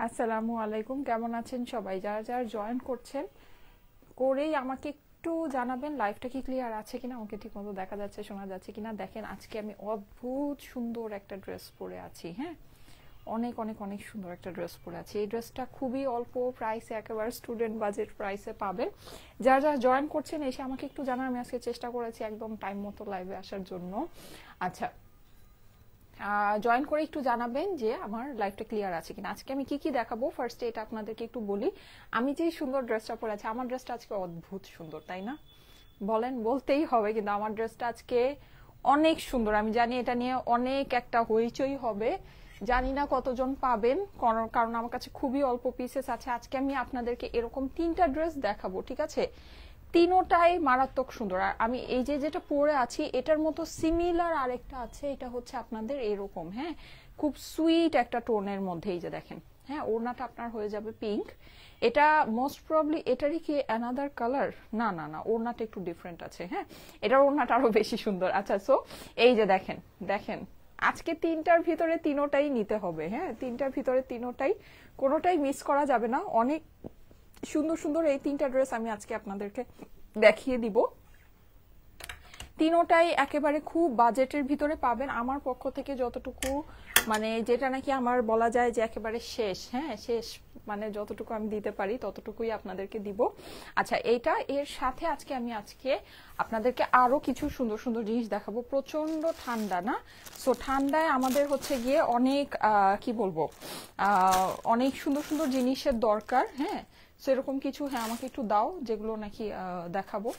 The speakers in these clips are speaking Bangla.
আসসালামু আলাইকুম, কেমন আছেন সবাই? যারা যারা জয়েন করছেন করেই আমাকে একটু জানাবেন লাইভটা কি ক্লিয়ার আছে কিনা, আমাকে ঠিক মতো দেখা যাচ্ছে শোনা যাচ্ছে কিনা। দেখেন আজকে আমি অদ্ভুত সুন্দর একটা ড্রেস পরে আছি। হ্যাঁ, অনেক অনেক অনেক সুন্দর একটা ড্রেস পরে আছি। এই ড্রেসটা খুবই অল্প প্রাইসে, একেবারে স্টুডেন্ট বাজেট প্রাইসে পাবেন। যারা যারা জয়েন করছেন এসে আমাকে একটু জানান। আমি আজকে চেষ্টা করেছি একদম টাইম মতো লাইভে আসার জন্য। আচ্ছা, জয়েন করে একটু জানাবেন যে আমার লাইফটা ক্লিয়ার আছে কিনা। আজকে আমি কি কি দেখাবো ফার্স্টে এটা আপনাদেরকে একটু বলি। আমি যে সুন্দর ড্রেসটা পরে আছি, আমার ড্রেসটা আজকে অদ্ভুত সুন্দর, তাই না? বলেন, বলতেই হবে, কিন্তু আমার ড্রেসটা আজকে অনেক সুন্দর। আমি জানি এটা নিয়ে অনেক একটা হইচই হবে, জানি না কতজন পাবেন, কারণ আমার কাছে খুবই অল্প পিসেস আছে। আজকে আমি আপনাদেরকে এরকম 3টা ড্রেস দেখাবো, ঠিক আছে? তিনোটাই মারাত্মক সুন্দর। আর আমি এই যে যেটা পরে আছি এটার মতো সিমিলার আরেকটা আছে, এটা হচ্ছে আপনাদের এরকম, হ্যাঁ, খুব সুইট একটা টোনের মধ্যে। এই যে দেখেন, হ্যাঁ, ওড়নাটা আপনার হয়ে যাবে পিঙ্ক। এটা মোস্ট প্রবলি এটারই কি অ্যানাদার কালার? না না না, ওড়নাটা একটু ডিফারেন্ট আছে। হ্যাঁ, এটার ওড়নাটা আরো বেশি সুন্দর। আচ্ছা, সো এই যে দেখেন দেখেন, আজকে 3টার ভিতরে 3টাই নিতে হবে। হ্যাঁ, 3টার ভিতরে 3টাই, কোনোটাই মিস করা যাবে না। অনেক সুন্দর সুন্দর এই 3টা ড্রেস আমি আজকে আপনাদেরকে দেখিয়ে দিব। তিনোটাই একেবারে খুব বাজেটের ভিতরে পাবেন। আমার পক্ষ থেকে যতটুকু, মানে যেটা নাকি আমার বলা যায় যে একেবারে শেষ, হ্যাঁ শেষ, মানে যতটুকু আমি দিতে পারি ততটুকুই আপনাদেরকে দিব। আচ্ছা, এইটা এর সাথে আজকে আপনাদেরকে আরো কিছু সুন্দর সুন্দর জিনিস দেখাবো। প্রচন্ড ঠান্ডা না, সো ঠান্ডায় আমাদের হচ্ছে গিয়ে অনেক কি বলবো, অনেক সুন্দর সুন্দর জিনিসের দরকার। হ্যাঁ, সেরকম কিছু, হ্যাঁ আমাকে একটু দাও যেগুলো নাকি দেখাবো।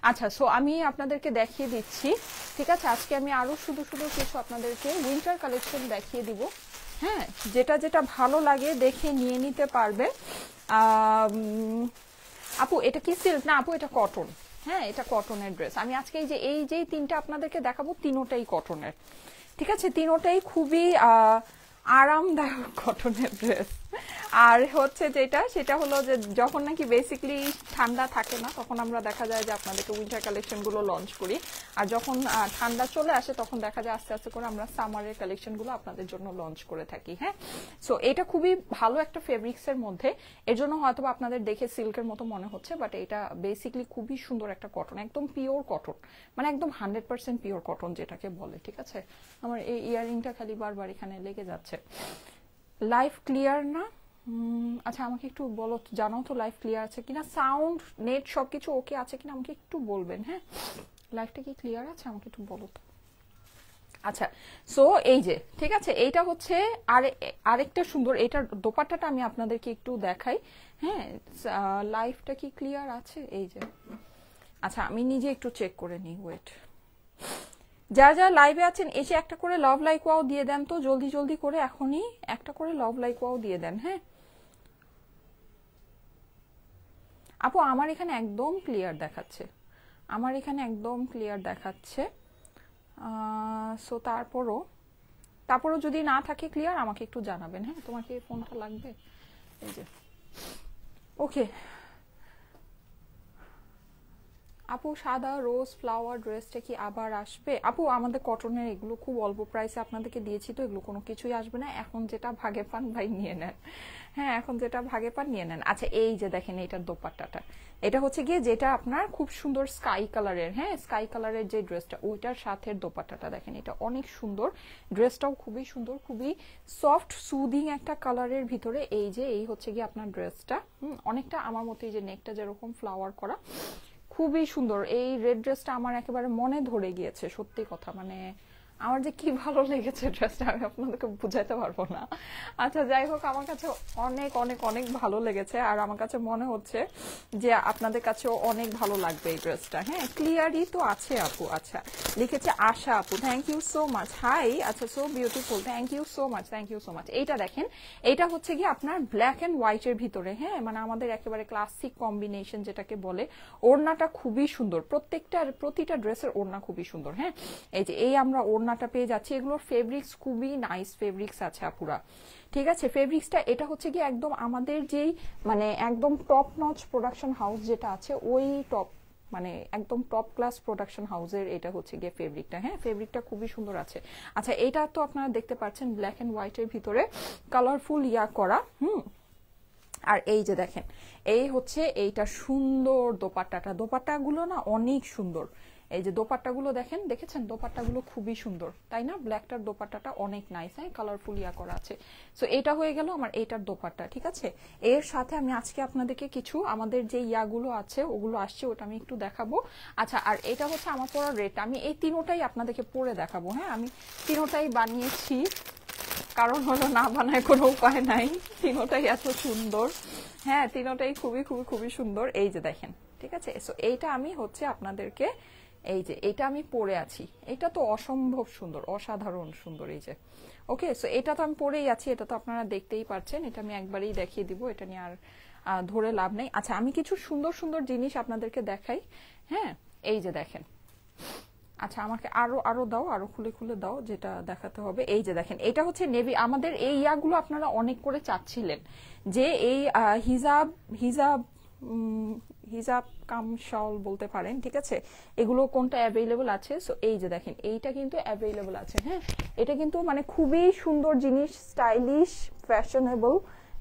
আচ্ছা, সো আমি আপনাদেরকে দেখিয়ে দিচ্ছি, ঠিক আছে? আজকে আমি আরো শুধু শুধু কিছু আপনাদেরকে উইন্টার কালেকশন দেখিয়ে দিব। হ্যাঁ, যেটা যেটা ভালো লাগে দেখে নিয়ে নিতে পারবে। আপু এটা কি সিল্ক? না আপু, এটা কটন। হ্যাঁ, এটা কটনের ড্রেস। আমি আজকে এই যে 3টা আপনাদেরকে দেখাবো, তিনোটাই কটনের, ঠিক আছে? তিনোটাই খুবই আরামদায়ক কটনের ড্রেস। আর হচ্ছে যেটা, সেটা হলো যে যখন নাকি বেসিক্যালি ঠান্ডা থাকে না তখন আমরা দেখা যায় যে আপনাদেরকে উইন্টার কালেকশন গুলো লঞ্চ করি। আর যখন ঠান্ডা চলে আসে তখন দেখা যায় আস্তে আস্তে করে আমরা সামারের কালেকশন গুলো আপনাদের জন্য লঞ্চ করে থাকি। হ্যাঁ, সো এটা খুবই ভালো একটা ফেব্রিক্স এর মধ্যে, এর জন্য হয়তো আপনাদের দেখে সিল্কের মতো মনে হচ্ছে, বাট এটা বেসিক্যালি খুবই সুন্দর একটা কটন, একদম পিওর কটন, মানে একদম 100% পিওর কটন যেটাকে বলে, ঠিক আছে? আমার এই ইয়ারিংটা খালি বারবার এখানে লেগে যাচ্ছে। লাইভ ক্লিয়ার না? আচ্ছা, আমাকে একটু বলো, জানাও তো লাইভ ক্লিয়ার আছে কিনা, সাউন্ড নেট সবকিছু ওকে আছে কিনা আমাকে একটু বলবেন। হ্যাঁ, লাইভটা কি ক্লিয়ার আছে আমাকে একটু বলো তো। আচ্ছা, সো এই যে, ঠিক আছে, এইটা হচ্ছে আরেকটা সুন্দর, এটার দোপাট্টাটা আমি আপনাদেরকে একটু দেখাই। হ্যাঁ, লাইভটা কি ক্লিয়ার আছে? এই যে, আচ্ছা আমি নিজে একটু চেক করে নিই, ওয়েট। যারা যারা লাইভে আছেন এসে একটা করে লাভ লাইক ওয়াও দিয়ে দেন তো, জলদি জলদি করে এখনই একটা করে লাভ লাইক ওয়াও দিয়ে দেন। হ্যাঁ আপু, আমার এখানে একদম ক্লিয়ার দেখাচ্ছে, আমার এখানে একদম ক্লিয়ার দেখাচ্ছে। সো তারপরও যদি না থাকে ক্লিয়ার আমাকে একটু জানাবেন। হ্যাঁ, তোমার কি ফোনটা লাগবে? এই যে, ওকে। আপু, সাদা রোজ ফ্লাওয়ার ড্রেসটা কি আবার আসবে? আপু, আমাদের কটনের এগুলো খুব অল্প প্রাইসে আপনাদেরকে দিয়েছি তো, এগুলো কোনো কিছুই আসবে না। এখন যেটা ভাগে পান ভাই নিয়ে নেন। হ্যাঁ, এখন যেটা ভাগে পান নিয়ে নেন। আচ্ছা, এই যে দেখেন এটার দোপাট্টাটা, এটা হচ্ছে গিয়ে যেটা আপনার খুব সুন্দর স্কাই কালারের, হ্যাঁ স্কাই কালারের যে ড্রেসটা, ওইটার সাথে দোপাট্টাটা দেখেন, এটা অনেক সুন্দর। ড্রেসটাও খুবই সুন্দর, খুবই সফট সুদিং একটা কালারের ভিতরে। এই যে এই হচ্ছে গিয়ে আপনার ড্রেসটা, অনেকটা আমার মতো, এই যে নেকটা যেরকম ফ্লাওয়ার করা, খুবই সুন্দর। এই রেড ড্রেসটা আমার একেবারে মনে ধরে গিয়েছে, সত্যি কথা, মানে আমার যে কি ভালো লেগেছে ড্রেসটা আমি আপনাদেরকে বুঝাইতে পারবো না। আচ্ছা, যাই হোক, আমার কাছে অনেক অনেক অনেক ভালো লেগেছে, আর আমার কাছে মনে হচ্ছে যে আপনাদের কাছেও অনেক ভালো লাগবে এই ড্রেসটা। হ্যাঁ, ক্লিয়ারই তো আছে আপু। আচ্ছা, লিখেছে আশা আপু, thank you so much. Hi, আচ্ছা, so beautiful, thank you so much, thank you so much. এইটা দেখেন, এইটা হচ্ছে কি আপনার ব্ল্যাক এন্ড হোয়াইটের ভিতরে, হ্যাঁ মানে আমাদের একেবারে ক্লাসিক কম্বিনেশন যেটাকে বলে। ওড়নাটা খুবই সুন্দর, প্রতিটা ড্রেসের ওড়না খুবই সুন্দর। হ্যাঁ, এই যে এই আমরা ওড়নাটা পেয়ে যাচ্ছি, এগুলোর ফেব্রিক্স খুবই নাইস ফেব্রিক্স আছে আপুরা, ঠিক আছে? ফেব্রিক্সটা এটা হচ্ছে কি একদম আমাদের যেই, মানে একদম টপ নচ প্রোডাকশন হাউস যেটা আছে, ওই টপ, মানে একদম টপ ক্লাস প্রোডাকশন হাউসের এটা হচ্ছে গিয়ে ফেব্রিকটা। হ্যাঁ, ফেব্রিকটা খুবই সুন্দর আছে। আচ্ছা, এটা তো আপনারা দেখতে পাচ্ছেন ব্ল্যাক এন্ড হোয়াইটের ভিতরে কালারফুল ইয়া করা। আর এই যে দেখেন, এই হচ্ছে এইটা সুন্দর দোপাট্টাটা, দোপাট্টাগুলো না অনেক সুন্দর। এই যে দোপাট্টাগুলো দেখেন, দেখেছেন দোপাট্টাগুলো খুবই সুন্দর, তাই না? ব্ল্যাকটার দোপাট্টাটা অনেক নাইস, হ্যাঁ, কালারফুল ইয়া করা আছে। সো এটা হয়ে গেল আমার এইটার দোপাট্টা, ঠিক আছে। এর সাথে আমি আজকে আপনাদেরকে কিছু আমাদের যে ইয়াগুলো আছে ওগুলো আসছে, ওটা আমি একটু দেখাবো। আচ্ছা, আর এটা হচ্ছে আমার পরা রেট, আমি এই তিনোটাই আপনাদেরকে পরে দেখাবো, হ্যাঁ। আমি তিনোটাই বানিয়েছি, কারণ হলো না বানায় কোনো উপায় নাই, তিনোটাই এত সুন্দর, হ্যাঁ, তিনোটাই খুবই খুবই খুবই সুন্দর। এই যে দেখেন, ঠিক আছে। সো এইটা আমি হচ্ছে আপনাদেরকে, এই যে এটা আমি পরে আছি, এটা তো অসম্ভব সুন্দর, অসাধারণ সুন্দর। এই যে ওকে, সো এটা তো আমি পরেই আছি, এটা তো আপনারা দেখতেই পাচ্ছেন, এটা আমি একবারেই দেখিয়ে দিব, এটা নিয়ে আর ধরে লাভ নেই। আচ্ছা, আমি কিছু সুন্দর সুন্দর জিনিস আপনাদেরকে দেখাই, হ্যাঁ। এই যে দেখেন, আচ্ছা আমাকে আরো আরো দাও, আরো খুলে খুলে দাও, যেটা দেখাতে হবে। এই যে দেখেন, এটা হচ্ছে নেভি, আমাদের এই ইয়াগুলো আপনারা অনেক করে চাচ্ছিলেন যে এই হিজাব হিজাব হিজাব কাম শল বলতে পারেন, ঠিক আছে, এগুলো কোনটা অ্যাভেলেবল আছে। সো এই যে দেখেন, এইটা কিন্তু অ্যাভেলেবল আছে, হ্যাঁ। এটা কিন্তু মানে খুবই সুন্দর জিনিস, স্টাইলিশ, ফ্যাশনেবল,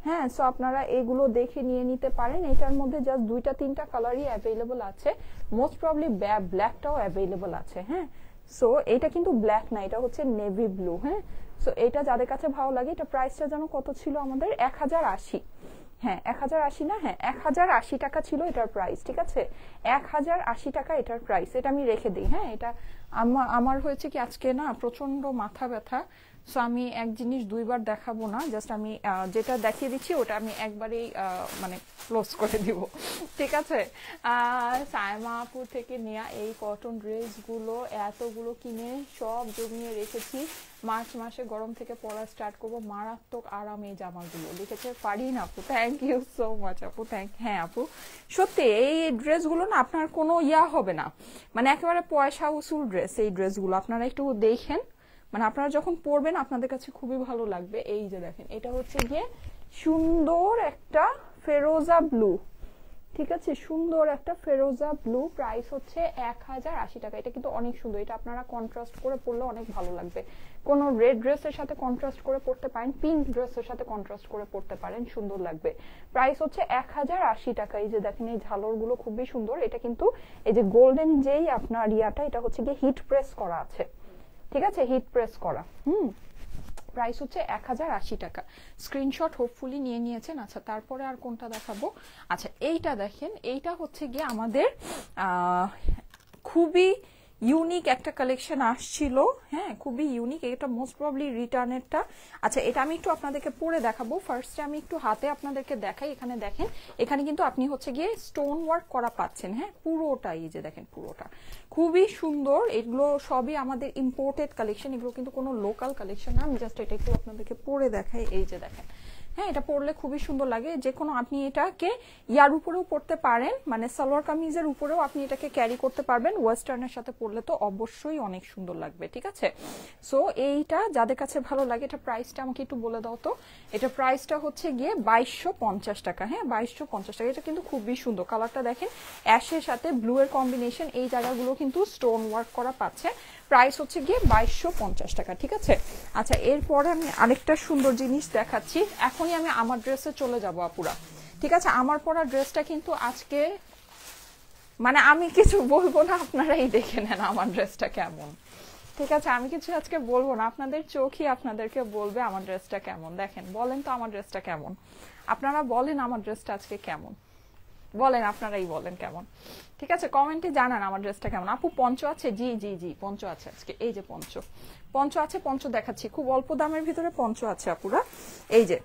হ্যাঁ। সো আপনারা এগুলো দেখে নিয়ে নিতে পারেন। এটার মধ্যে জাস্ট 2-3টা কালারই অ্যাভেলেবল আছে, মোস্ট প্রবলি ব্ল্যাকটাও অ্যাভেলেবল আছে, হ্যাঁ। সো এটা কিন্তু ব্ল্যাক না, এটা হচ্ছে নেভি ব্লু, হ্যাঁ। সো এটা যাদের কাছে ভালো লাগে, এটা প্রাইসটা যেন কত ছিল আমাদের, 1080, হ্যাঁ 1080 না, হ্যাঁ 1080 টাকা ছিল এটার প্রাইস, ঠিক আছে, 1080 টাকা এটার প্রাইস। এটা আমি রেখে দিই, হ্যাঁ। এটা আমার হয়েছে কি আজকে না প্রচন্ড মাথা ব্যথা, সো আমি এক জিনিস দুইবার দেখাবো না, জাস্ট আমি যেটা দেখিয়ে দিচ্ছি ওটা আমি একবারেই মানে ক্লোজ করে দিব, ঠিক আছে। সায়মাপুর থেকে নেওয়া এই কটন ড্রেসগুলো এতগুলো কিনে সব জমিয়ে রেখেছি, মার্চ মাসে গরম থেকে পরা স্টার্ট করবো, মারাত্মক আরাম এই জামাগুলো, লিখেছে ফারিন আপু। থ্যাংক ইউ সো মাচ আপু, হ্যাঁ আপু, সত্যি এই ড্রেসগুলো না আপনার কোনো ইয়া হবে না, মানে একেবারে পয়সা উসুল ড্রেস। এই ড্রেসগুলো আপনারা একটু দেখেন, মানে আপনারা যখন পরবেন আপনাদের কাছে খুবই ভালো লাগবে। এই যে দেখেন, এটা হচ্ছে গিয়ে সুন্দর একটা ফেরোজা ব্লু, ঠিক আছে, সুন্দর একটা ফেরোজা ব্লু, প্রাইস হচ্ছে 1080 টাকা। এটা কিন্তু অনেক সুন্দর, এটা আপনারা কন্ট্রাস্ট করে পরলে অনেক ভালো লাগবে, কোন রেড ড্রেসের সাথে কন্ট্রাস্ট করে পরতে পারেন, পিঙ্ক ড্রেসের সাথে কন্ট্রাস্ট করে পরতে পারেন, সুন্দর লাগবে। প্রাইস হচ্ছে 1080 টাকা। এই যে দেখেন, এই ঝালর গুলো খুবই সুন্দর, এটা কিন্তু এই যে গোল্ডেন যেই আপনার ইয়াটা, এটা হচ্ছে গিয়ে হিট প্রেস করা আছে, ঠিক আছে, হিট প্রেস করা, প্রাইস হচ্ছে 1080 টাকা। স্ক্রিনশট হোপফুলি নিয়ে নিয়েছেন। আচ্ছা, তারপরে আর কোনটা দেখাবো? আচ্ছা, এইটা দেখেন, এইটা হচ্ছে গিয়ে আমাদের খুবই ইউনিক একটা কালেকশন আসছিল, হ্যাঁ, খুবই ইউনিক, এটা মোস্ট প্রবলি রিটার্নেরটা। আচ্ছা, এটা আমি একটু আপনাদেরকে পরে দেখাবো। ফার্স্টে আমি একটু হাতে আপনাদেরকে দেখাই। এখানে দেখেন, এখানে কিন্তু আপনি হচ্ছে গিয়ে স্টোন ওয়ার্ক করা পাচ্ছেন, হ্যাঁ, পুরোটা, এই যে দেখেন পুরোটা খুবই সুন্দর। এগুলো সবই আমাদের ইম্পোর্টেড কালেকশন, এগুলো কিন্তু কোনো লোকাল কালেকশন না। আমি জাস্ট এটা একটু আপনাদেরকে পরে দেখাই। এই যে দেখেন, হ্যাঁ, এটা পরলে খুবই সুন্দর লাগে, যে কোনো আপনি এটাকে ইয়ার উপরেও পরতে পারেন, মানে সালোয়ার কামিজের উপরেও আপনি এটাকে ক্যারি করতে পারবেন, ওয়েস্টার্নের সাথে পরলে তো অবশ্যই অনেক সুন্দর লাগবে, ঠিক আছে। সো এইটা যাদের কাছে ভালো লাগে, এটা প্রাইসটা আমাকে একটু বলে দাও তো। এটা প্রাইসটা হচ্ছে গিয়ে 2250 টাকা, হ্যাঁ 2250 টাকা। এটা কিন্তু খুবই সুন্দর, কালারটা দেখেন, অ্যাশের সাথে ব্লু এর কম্বিনেশন, এই জায়গাগুলো কিন্তু স্টোন ওয়ার্ক করা পাচ্ছে। প্রাইস হচ্ছে গিয়ে 2250 টাকা, ঠিক আছে। আচ্ছা, এরপরে আমি আরেকটা সুন্দর জিনিস দেখাচ্ছি। এখনই আমি আমার ড্রেসে চলে যাব আপুরা, ঠিক আছে। আমার পরা ড্রেসটা কিন্তু আজকে মানে আমি কিছু বলবো না, আপনারাই দেখে নেন আমার ড্রেসটা কেমন, ঠিক আছে। আমি কিছু আজকে বলবো না, আপনাদের চোখই আপনাদেরকে বলবে আমার ড্রেসটা কেমন। দেখেন, বলেন তো আমার ড্রেসটা কেমন, আপনারা বলেন আমার ড্রেসটা আজকে কেমন, বলেন, আপনারাই বলেন কেমন, ঠিক আছে, কমেন্টে জানান আমার ড্রেসটা কেমন। আপু পঞ্চ আছে? জি জি জি, পঞ্চ আছে আজকে। এই যে পঞ্চ আছে, পঞ্চ দেখাচ্ছি, খুব অল্প দামের ভিতরে পঞ্চ আছে আপুরা। এই যে,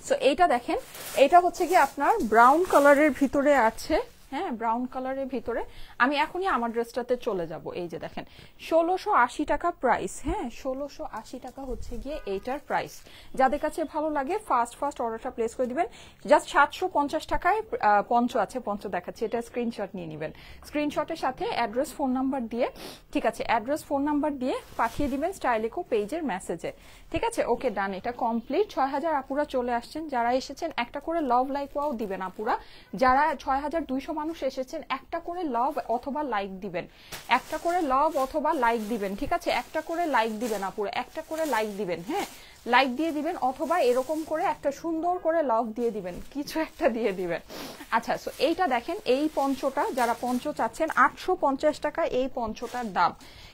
সো এইটা দেখেন, এইটা হচ্ছে কি আপনার ব্রাউন কালারের ভিতরে আছে, হ্যাঁ, ব্রাউন কালারের ভিতরে। আমি এখনই আমার ড্রেসটাতে চলে যাব। এই যে দেখেন, 1680 টাকা প্রাইস, হ্যাঁ 1680 টাকা হচ্ছে গিয়ে এইটার প্রাইস। যাদের কাছে ভালো লাগে ফার্স্ট অর্ডারটা প্লেস করে দিবেন। জাস্ট 750 টাকায় পঞ্চ আছে, পঞ্চ দেখাচ্ছি, এটা স্ক্রিনশট নিয়ে নেবেন। স্ক্রিনশটের সাথে অ্যাড্রেস ফোন নাম্বার দিয়ে, ঠিক আছে, অ্যাড্রেস ফোন নাম্বার দিয়ে পাঠিয়ে দিবেন স্টাইলিকো পেজের মেসেজে, ঠিক আছে। ওকে, ডান, এটা কমপ্লিট। 6000 আপুরা চলে আসছেন, যারা এসেছেন একটা করে লাভ লাইক ওয়াও দিবেন আপুরা। যারা 6200 মানুষ এসেছেন, একটা করে লাভ অথবা লাইক দিবেন, একটা করে লাভ অথবা লাইক দিবেন, ঠিক আছে, একটা করে লাইক দিবেন আপুরা, একটা করে লাইক দিবেন, হ্যাঁ। লাইক দিয়ে দিবেন, অথবা এরকম করে একটা সুন্দর করে লাভ দিয়ে দিবেন, কিছু একটা দিয়ে দিবেন। আচ্ছা, সো এইটা দেখেন, এই পঞ্চটা যারা পঞ্চ চাচ্ছেন 850 টাকা এই পঞ্চটার দাম।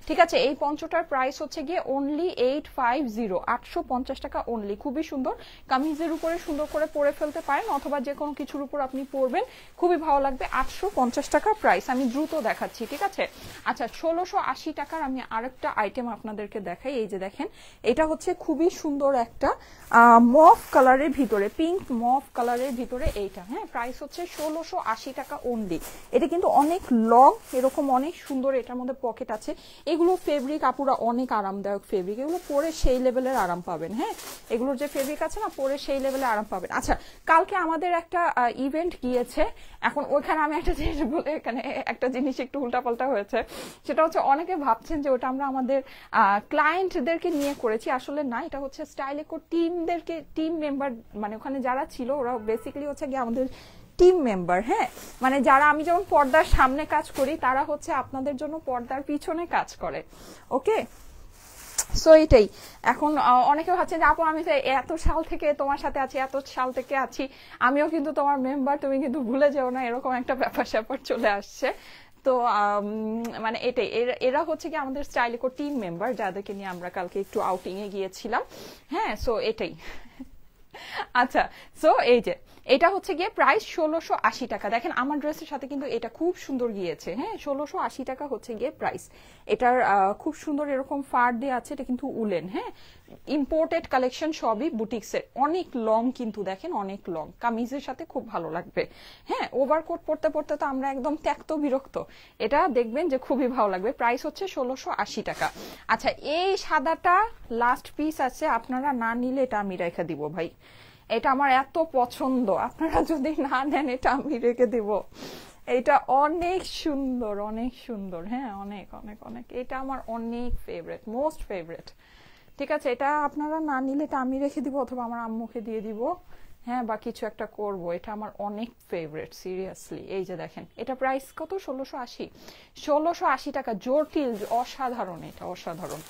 ঠিক আছে, এই পঞ্চটার প্রাইস হচ্ছে গিয়ে অনলি 850, 850 টাকা অনলি। খুবই সুন্দর, কামিজের উপরে সুন্দর করে পরে ফেলতে পারেন, অথবা যে কোনো কিছুর উপর আপনি পরবেন, খুবই ভালো লাগবে। 850 টাকা প্রাইস। আমি দ্রুত দেখাচ্ছি, ঠিক আছে। আচ্ছা, 1680 টাকার আমি আরেকটা আইটেম আপনাদেরকে দেখাই। এই যে দেখেন, এটা হচ্ছে খুবই সুন্দর একটা মফ কালারের ভিতরে, পিঙ্ক মফ কালারের ভিতরে এইটা, হ্যাঁ, প্রাইস হচ্ছে 1680 টাকা অনলি। এটা কিন্তু অনেক লং, এরকম অনেক সুন্দর, এটার মধ্যে পকেট আছে। এগুলো ফেব্রিক আপুরা অনেক আরামদায়ক ফেব্রিক, এগুলো পরে সেই লেভেলের আরাম পাবেন। হ্যাঁ, এগুলোর যে ফেব্রিক আছে না, পরে সেই লেভেলে আরাম পাবেন। আচ্ছা, কালকে আমাদের একটা ইভেন্ট গিয়েছে, এখন ওইখানে আমি একটা জিনিস বলে, এখানে একটা জিনিস একটু উল্টাপাল্টা হয়েছে। সেটা হচ্ছে অনেকে ভাবছেন যে ওটা আমরা আমাদের ক্লায়েন্টদেরকে নিয়ে করেছি, আসলে না, এটা হচ্ছে স্টাইলেকো টিমদেরকে, টিম মেম্বার, মানে ওখানে যারা ছিল ওরা বেসিক্যালি হচ্ছে গিয়ে আমাদের টিম মেম্বার। হ্যাঁ, মানে যারা, আমি যেমন পর্দার সামনে কাজ করি, তারা হচ্ছে আপনাদের জন্য পর্দার পিছনে কাজ করে। ওকে, সো এটাই। এখন অনেকে ভাবছেন যে আপু আমি এত সাল থেকে তোমার সাথে আছি, এত সাল থেকে আছি, আমিও কিন্তু তোমার মেম্বার, তুমি কিন্তু ভুলে যেও না, এরকম একটা ব্যাপার স্যাপার চলে আসছে। তো মানে এটাই, এরা হচ্ছে কি আমাদের স্টাইলিকো টিম মেম্বার, যাদেরকে নিয়ে আমরা কালকে একটু আউটিং এ গিয়েছিলাম। হ্যাঁ, সো এটাই। আচ্ছা, সো এই যে এটা হচ্ছে গিয়ে প্রাইস 1680 টাকা। দেখেন আমার ড্রেসের সাথে কিন্তু এটা খুব সুন্দর গিয়েছে। হ্যাঁ, 1680 টাকা হচ্ছে গিয়ে প্রাইস। এটার খুব সুন্দর এরকম ফার দিয়ে আছে, এটা কিন্তু উলেন। হ্যাঁ, ইম্পোর্টেড কালেকশন, সবই বুটিক্সের, অনেক লং কিন্তু, দেখেন অনেক লং, কামিজের সাথে খুব ভালো লাগবে। হ্যাঁ, ওভারকোট পরতে পরতে তো আমরা একদম ত্যক্ত বিরক্ত, এটা দেখবেন যে খুবই ভালো লাগবে। প্রাইস হচ্ছে 1680 টাকা। আচ্ছা, এই সাদাটা লাস্ট পিস আছে, আপনারা না নিলে এটা আমি রেখে দিব ভাই, এটা আমার এত পছন্দ, আপনারা যদি না নেন এটা আমি রেখে দিব। এটা অনেক সুন্দর, অনেক সুন্দর। হ্যাঁ, অনেক অনেক অনেক, এটা আমার অনেক ফেভারিট, মোস্ট ফেভারিট। ঠিক আছে, এটা আপনারা না নিলে এটা আমি রেখে দিব, অথবা আমার আম্মুকে দিয়ে দিব। হ্যাঁ, বা কিছু একটা করব, এটা আমার অনেক ফেভারিট, সিরিয়াসলি। এই যে দেখেন, এটা প্রাইস কত? 1680। 1680 টাকা, জটিল, অসাধারণ, এটা অসাধারণ।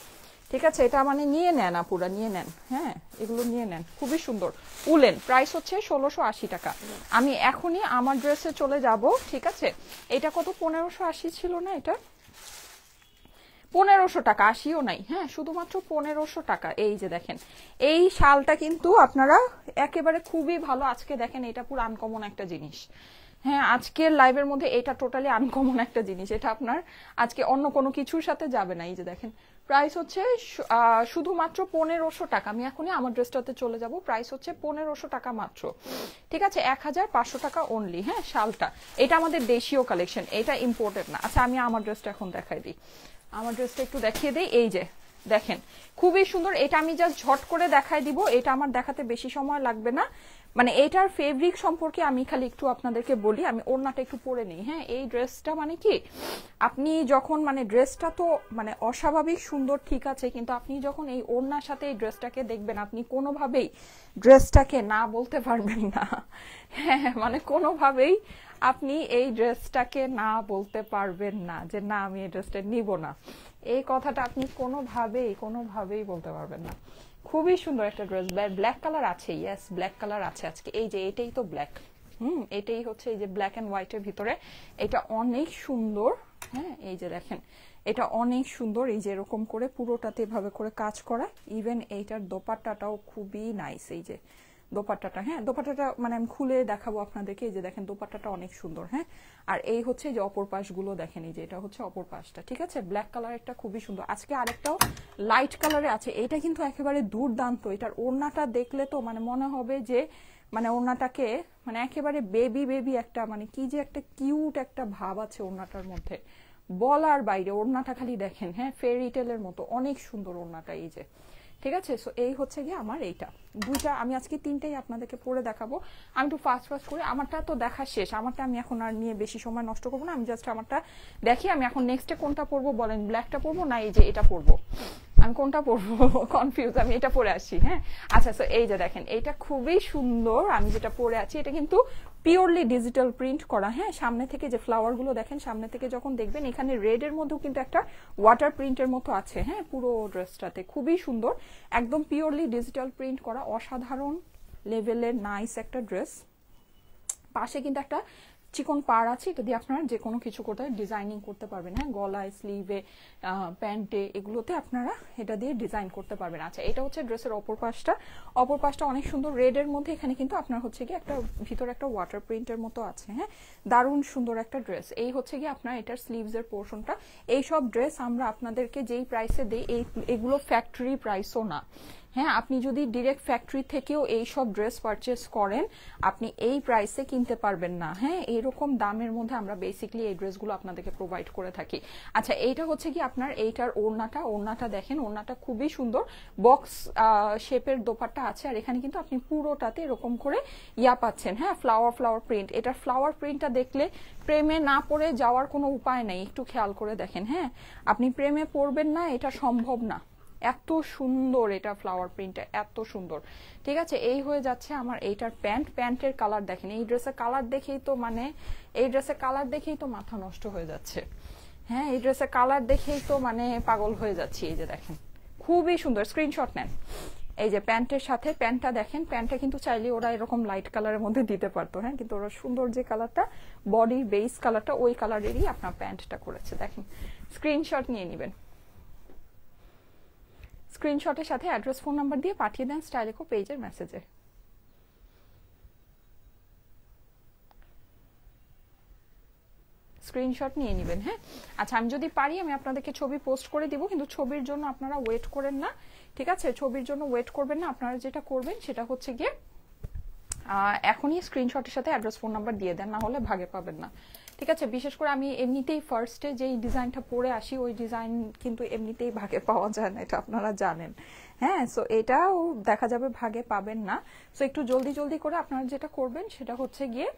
ঠিক আছে, এটা মানে নিয়ে নেন আপুরা, নিয়ে নেন। হ্যাঁ, এগুলো নিয়ে নেন, খুবই সুন্দর উলেন। প্রাইস হচ্ছে 1680 টাকা। আমি এখনই আমার ড্রেসে চলে যাব। ঠিক আছে, এটা কত? 1580 ছিল না? এটা 1500 টাকা, 80ও নাই। হ্যাঁ, শুধুমাত্র 1500 টাকা। এই যে দেখেন, এই শালটা কিন্তু আপনারা একেবারে খুবই ভালো। আজকে দেখেন, এটা পুরো আনকমন একটা জিনিস। হ্যাঁ, আজকের লাইভের মধ্যে এটা টোটালি আনকমন একটা জিনিস, এটা আপনার আজকে অন্য কোনো কিছুর সাথে যাবে না। এই যে দেখেন, প্রাইস হচ্ছে শুধুমাত্র 1500 টাকা। আমি এখনই আমার ড্রেসটাতে চলে যাব। প্রাইস হচ্ছে 1500 টাকা মাত্র। ঠিক আছে, 1500 টাকা অনলি। হ্যাঁ, শালটা এটা আমাদের দেশীয় কালেকশন, এটা ইম্পোর্টেড না। আচ্ছা, আমি আমার ড্রেসটা এখন দেখাই দিই, আমার ড্রেসটা একটু দেখিয়ে দিই। এই যে দেখেন, খুবই সুন্দর। এটা আমি জাস্ট ঝট করে দেখাই দিব, এটা আমার দেখাতে বেশি সময় লাগবে না। মানে এটার ফেব্রিক সম্পর্কে আমি খালি একটু আপনাদেরকে বলি, আমি ওড়নাটা একটু পরে নিই। হ্যাঁ, এই ড্রেসটা মানে কি, আপনি যখন, মানে ড্রেসটা তো মানে অস্বাভাবিক সুন্দর, ঠিক আছে, কিন্তু আপনি যখন এই ওড়নার সাথে এই ড্রেসটাকে দেখবেন, আপনি কোনোভাবেই ড্রেসটাকে না বলতে পারবেন না। হ্যাঁ, মানে কোনোভাবেই আপনি এই ড্রেসটাকে না বলতে পারবেন না যে না, আমি এই ড্রেসটা নিব না। এই কথাটা আপনি কোনোভাবেই বলতে পারবেন না। খুবই সুন্দর একটা ড্রেস, ব্ল্যাক কালার আছে, ইয়েস ব্ল্যাক কালার আছে আজকে। এই যে এটাই তো ব্ল্যাক, এটাই হচ্ছে এই যে ব্ল্যাক এন্ড হোয়াইটের ভিতরে, এটা অনেক সুন্দর। হ্যাঁ, এই যে দেখেন, এটা অনেক সুন্দর। এই যে এরকম করে পুরোটাতে এভাবে করে কাজ করা, ইভেন এইটার দোপাট্টাটাও খুবই নাইস। এই যে দোপাট্টাটা, হ্যাঁ, দোপাট্টাটা মানে আমি খুলে দেখাবো আপনাদেরকে। এই যে দেখেন, দোপাট্টাটা অনেক সুন্দর। হ্যাঁ, আর এই হচ্ছে যে অপর পাশগুলো দেখেন, এই যে এটা হচ্ছে অপর পাশটা। ঠিক আছে, ব্ল্যাক কালারেরটা খুবই সুন্দর। আজকে আরেকটাও লাইট কালারে আছে, এটা কিন্তু একেবারে দুর্দান্ত। এটার ওড়নাটা দেখলে তো মানে মনে হবে যে, মানে ওড়নাটাকে মানে একেবারে বেবি বেবি একটা, মানে কি যে একটা কিউট একটা ভাব আছে ওড়নাটার মধ্যে, বলার বাইরে। ওড়নাটা খালি দেখেন, হ্যাঁ, ফেরি টেলের মতো, অনেক সুন্দর ওড়নাটা। এই যে ঠিক আছে, সো এই হচ্ছে গিয়ে আমার এইটা দুইটা, আমি আজকে তিনটেই আপনাদেরকে পরে দেখাবো। আমি একটু ফাস্ট করে, আমারটা তো দেখা শেষ, আমারটা আমি এখন আর নিয়ে বেশি সময় নষ্ট করবো না। আমি জাস্ট আমারটা দেখি, আমি এখন নেক্সটে কোনটা পরবো বলেন, ব্ল্যাকটা পরবো না এই যে এটা পরবো? আমি কোনটা পরবো কনফিউজ, আমি এটা পরে আসি। হ্যাঁ আচ্ছা, সো এই যে দেখেন এটা খুবই সুন্দর, আমি যেটা পরে আছি এটা কিন্তু পিওরলি ডিজিটাল প্রিন্ট করা। হ্যাঁ সামনে থেকে যে ফ্লাওয়ার গুলো দেখেন, সামনে থেকে যখন দেখবেন এখানে রেড এর মধ্যেও কিন্তু একটা ওয়াটার প্রিন্টের মতো আছে। হ্যাঁ পুরো ড্রেসটাতে খুবই সুন্দর, একদম পিওরলি ডিজিটাল প্রিন্ট করা, অসাধারণ লেভেলের নাইস একটা ড্রেস। পাশে কিন্তু একটা চিকন পার আছে, এটা দিয়ে আপনারা যে কোনো কিছু করতে ডিজাইনিং করতে পারবেন। হ্যাঁ গলায়, স্লিভে, প্যান্টে, এগুলোতে আপনারা এটা দিয়ে ডিজাইন করতে পারবেন। আচ্ছা এটা হচ্ছে ড্রেসের অপর পাশটা, অপর পাশটা অনেক সুন্দর রেড এর মধ্যে, এখানে কিন্তু আপনার হচ্ছে কি একটা ভিতরে একটা ওয়াটার প্রিন্টের মতো আছে। হ্যাঁ দারুণ সুন্দর একটা ড্রেস। এই হচ্ছে কি আপনার এটার স্লিভস এর পোর্শনটা। এইসব ড্রেস আমরা আপনাদেরকে যেই প্রাইসে দিই এগুলো ফ্যাক্টরি প্রাইসও না। হ্যাঁ আপনি যদি ডিরেক্ট ফ্যাক্টরি থেকেও এই সব ড্রেস পারচেস করেন আপনি এই প্রাইসে কিনতে পারবেন না। হ্যাঁ এরকম দামের মধ্যে আমরা বেসিক্যালি এই ড্রেসগুলো আপনাদেরকে প্রোভাইড করে থাকি। আচ্ছা এইটা হচ্ছে কি আপনার এইটার ওড়নাটা দেখেন, ওড়নাটা খুবই সুন্দর, বক্স শেপের দোপাট্টা আছে, আর এখানে কিন্তু আপনি পুরোটাতে এরকম করে ইয়া পাচ্ছেন। হ্যাঁ ফ্লাওয়ার প্রিন্ট, এটা ফ্লাওয়ার প্রিন্টটা দেখলে প্রেমে না পড়ে যাওয়ার কোনো উপায় নেই, একটু খেয়াল করে দেখেন। হ্যাঁ আপনি প্রেমে পড়বেন না, এটা সম্ভব না, এত সুন্দর এটা ফ্লাওয়ার প্রিন্টটা, এত সুন্দর। ঠিক আছে এই হয়ে যাচ্ছে আমার এইটার প্যান্টের কালার দেখেন, এই ড্রেসের কালার দেখেই তো মানে এই ড্রেসের কালার দেখেই তো মাথা নষ্ট হয়ে যাচ্ছে। হ্যাঁ এই ড্রেসের কালার দেখেই তো মানে পাগল হয়ে যাচ্ছি। এই যে দেখেন খুবই সুন্দর, স্ক্রিনশট নেন। এই যে প্যান্টের সাথে প্যান্টটা দেখেন, প্যান্টটা কিন্তু চাইলে ওরা এরকম লাইট কালারের মধ্যে দিতে পারতো। হ্যাঁ কিন্তু ওরা সুন্দর যে কালারটা বডির বেস কালারটা ওই কালারেরই আপনার প্যান্টটা করেছে। দেখেন স্ক্রিনশট নিয়ে নেবেন, স্ক্রিনশটের সাথে অ্যাড্রেস ফোন নাম্বার দিয়ে পাঠিয়ে দেন স্টাইলেকো পেজের মেসেজে। স্ক্রিনশট নিয়ে নেবেন। হ্যাঁ আচ্ছা আমি যদি পারি আমি আপনাদেরকে ছবি পোস্ট করে দিব, কিন্তু ছবির জন্য আপনারা ওয়েট করেন না। ঠিক আছে ছবির জন্য ওয়েট করবেন না, আপনারা যেটা করবেন সেটা হচ্ছে গিয়ে এখনই স্ক্রিনশটের সাথে অ্যাড্রেস ফোন নাম্বার দিয়ে দেন, না হলে ভাগে পাবেন না। ঠিক আছে বিশেষ করে আমি এমনিতেই ফার্স্টে যেই ডিজাইনটা পরে আসি ওই ডিজাইন কিন্তু এমনিতেই ভাগে পাওয়া যায় না, এটা আপনারা জানেন। হ্যাঁ সো এটাও দেখা যাবে ভাগে পাবেন না। সো একটু জলদি করে আপনারা যেটা করবেন সেটা হচ্ছে গিয়ে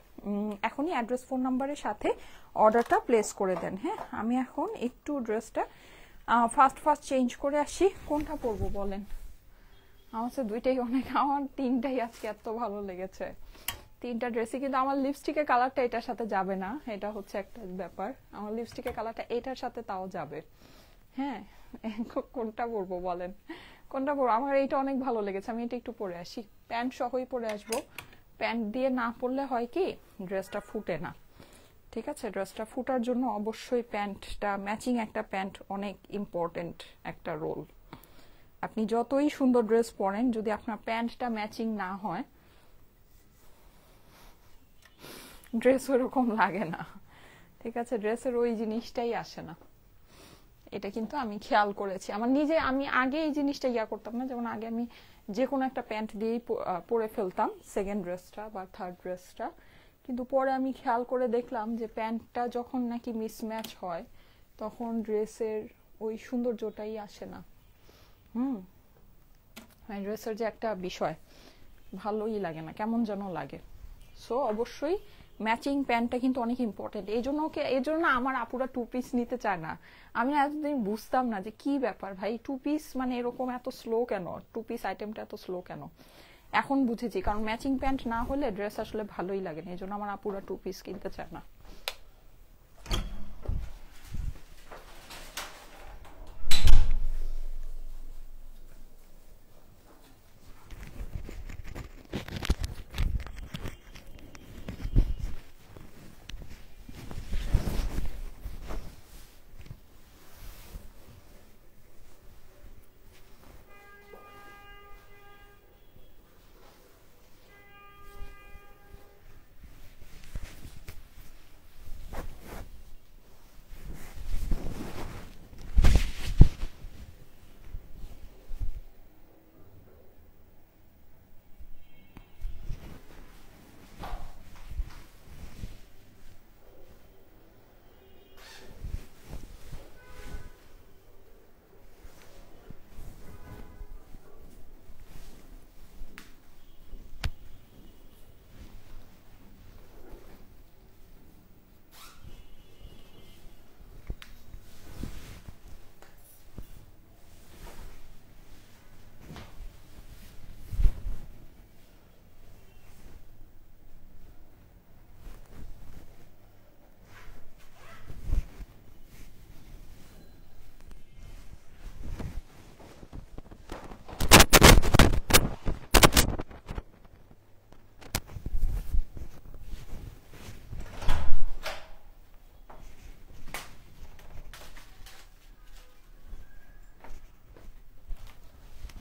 এখনই অ্যাড্রেস ফোন নাম্বারের সাথে অর্ডারটা প্লেস করে দেন। হ্যাঁ আমি এখন একটু ড্রেসটা ফার্স্ট চেঞ্জ করে আসি। কোনটা পরবো বলেন? আমার তো দুইটাই অনেক, আমার তিনটাই আজকে এত ভালো লেগেছে, তিনটা ড্রেসই। কিন্তু আমার লিপস্টিকের কালারটা এটার সাথে যাবে না, এটা হচ্ছে একটা ব্যাপার। আমার লিপস্টিকের কালারটা এটার সাথে তাও যাবে। হ্যাঁ কোনটা পরবো বলেন, কোনটা পরবো? আমার এইটা অনেক ভালো লেগেছে, আমি এটা একটু পরে আসি, প্যান্ট সহই পরে আসবো। প্যান্ট দিয়ে না পরলে হয় কি ড্রেসটা ফুটে না। ঠিক আছে ড্রেসটা ফুটার জন্য অবশ্যই প্যান্টটা ম্যাচিং, একটা প্যান্ট অনেক ইম্পর্টেন্ট একটা রোল। আপনি যতই সুন্দর ড্রেস পরেন যদি আপনার প্যান্টটা ম্যাচিং না হয় ড্রেস ওরকম লাগে না। ঠিক আছে ড্রেসের ওই জিনিসটাই আসে না, এটা কিন্তু আমি খেয়াল করেছি আমার নিজে। আমি আগে এই জিনিসটা ইয়া করতাম না, যেমন আগে আমি যে কোনো একটা প্যান্ট দিয়েই পরে ফেলতাম সেকেন্ড ড্রেসটা বা থার্ড ড্রেসটা, কিন্তু পরে আমি খেয়াল করে দেখলাম যে প্যান্টটা যখন নাকি মিসম্যাচ হয় তখন ড্রেসের ওই সৌন্দর্যটাই আসে না। ড্রেসের যে একটা বিষয় ভালোই লাগে না, কেমন যেন লাগে। সো অবশ্যই ম্যাচিং প্যান্টটা কিন্তু অনেক ইম্পর্টেন্ট। এই জন্য আমার আপুরা টু পিস নিতে চায় না। আমি এতদিন বুঝতাম না যে কি ব্যাপার ভাই, টু পিস মানে এরকম এত স্লো কেন, টু পিস আইটেমটা এত স্লো কেন। এখন বুঝেছি, কারণ ম্যাচিং প্যান্ট না হলে ড্রেস আসলে ভালোই লাগে না, এই জন্য আমার আপুরা টু পিস কিনতে চায় না।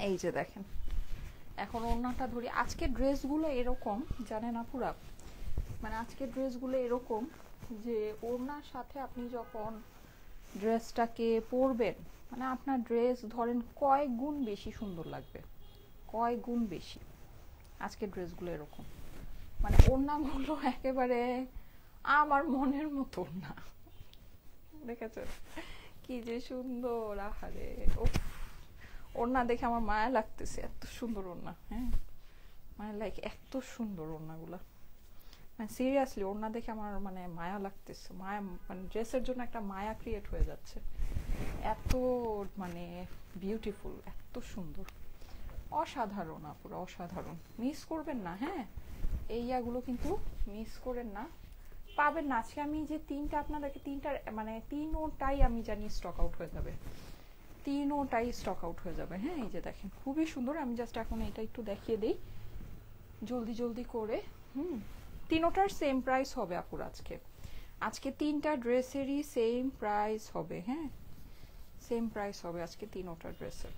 এই যে দেখেন, এখন ওড়নাটা ধরি। আজকে ড্রেসগুলো এরকম জানেন আপুরা, মানে আজকে ড্রেসগুলো এরকম যে ওড়নার সাথে আপনি যখন ড্রেসটাকে পরবেন, মানে আপনার ড্রেস ধরেন কয়েক গুণ বেশি সুন্দর লাগবে, কয়েক গুণ বেশি। আজকের ড্রেসগুলো এরকম, মানে ওড়নাগুলো একেবারে আমার মনের মতো না, দেখেছেন কি যে সুন্দর। আহারে ও, ওড়না দেখে আমার মায়া লাগতেছে, এত সুন্দর ওড়না। হ্যাঁ মানে লাইক এত সুন্দর ওড়নাগুলা, মানে সিরিয়াসলি ওড়না দেখে আমার মানে মায়া লাগতেছে, মায়া মানে ড্রেসের জন্য একটা মায়া ক্রিয়েট হয়ে যাচ্ছে, এত মানে বিউটিফুল, এত সুন্দর, অসাধারণ পুরো অসাধারণ। মিস করবেন না, হ্যাঁ এই ইয়াগুলো কিন্তু মিস করেন না, পাবেন না। আজকে আমি যে তিনটা আপনাদেরকে তিনটা মানে তিনোটাই আমি জানি স্টক আউট হয়ে যাবে, তিনোটাই স্টক আউট হয়ে যাবে। হ্যাঁ এই যে দেখেন খুবই সুন্দর, আমি জাস্ট এখন এটা একটু দেখিয়ে দিই জলদি জলদি করে। তিনোটার সেম প্রাইস হবে আপুর আজকে, আজকে তিনটা ড্রেসেরই সেম প্রাইস হবে। হ্যাঁ সেম প্রাইস হবে আজকে তিনোটা ড্রেসের।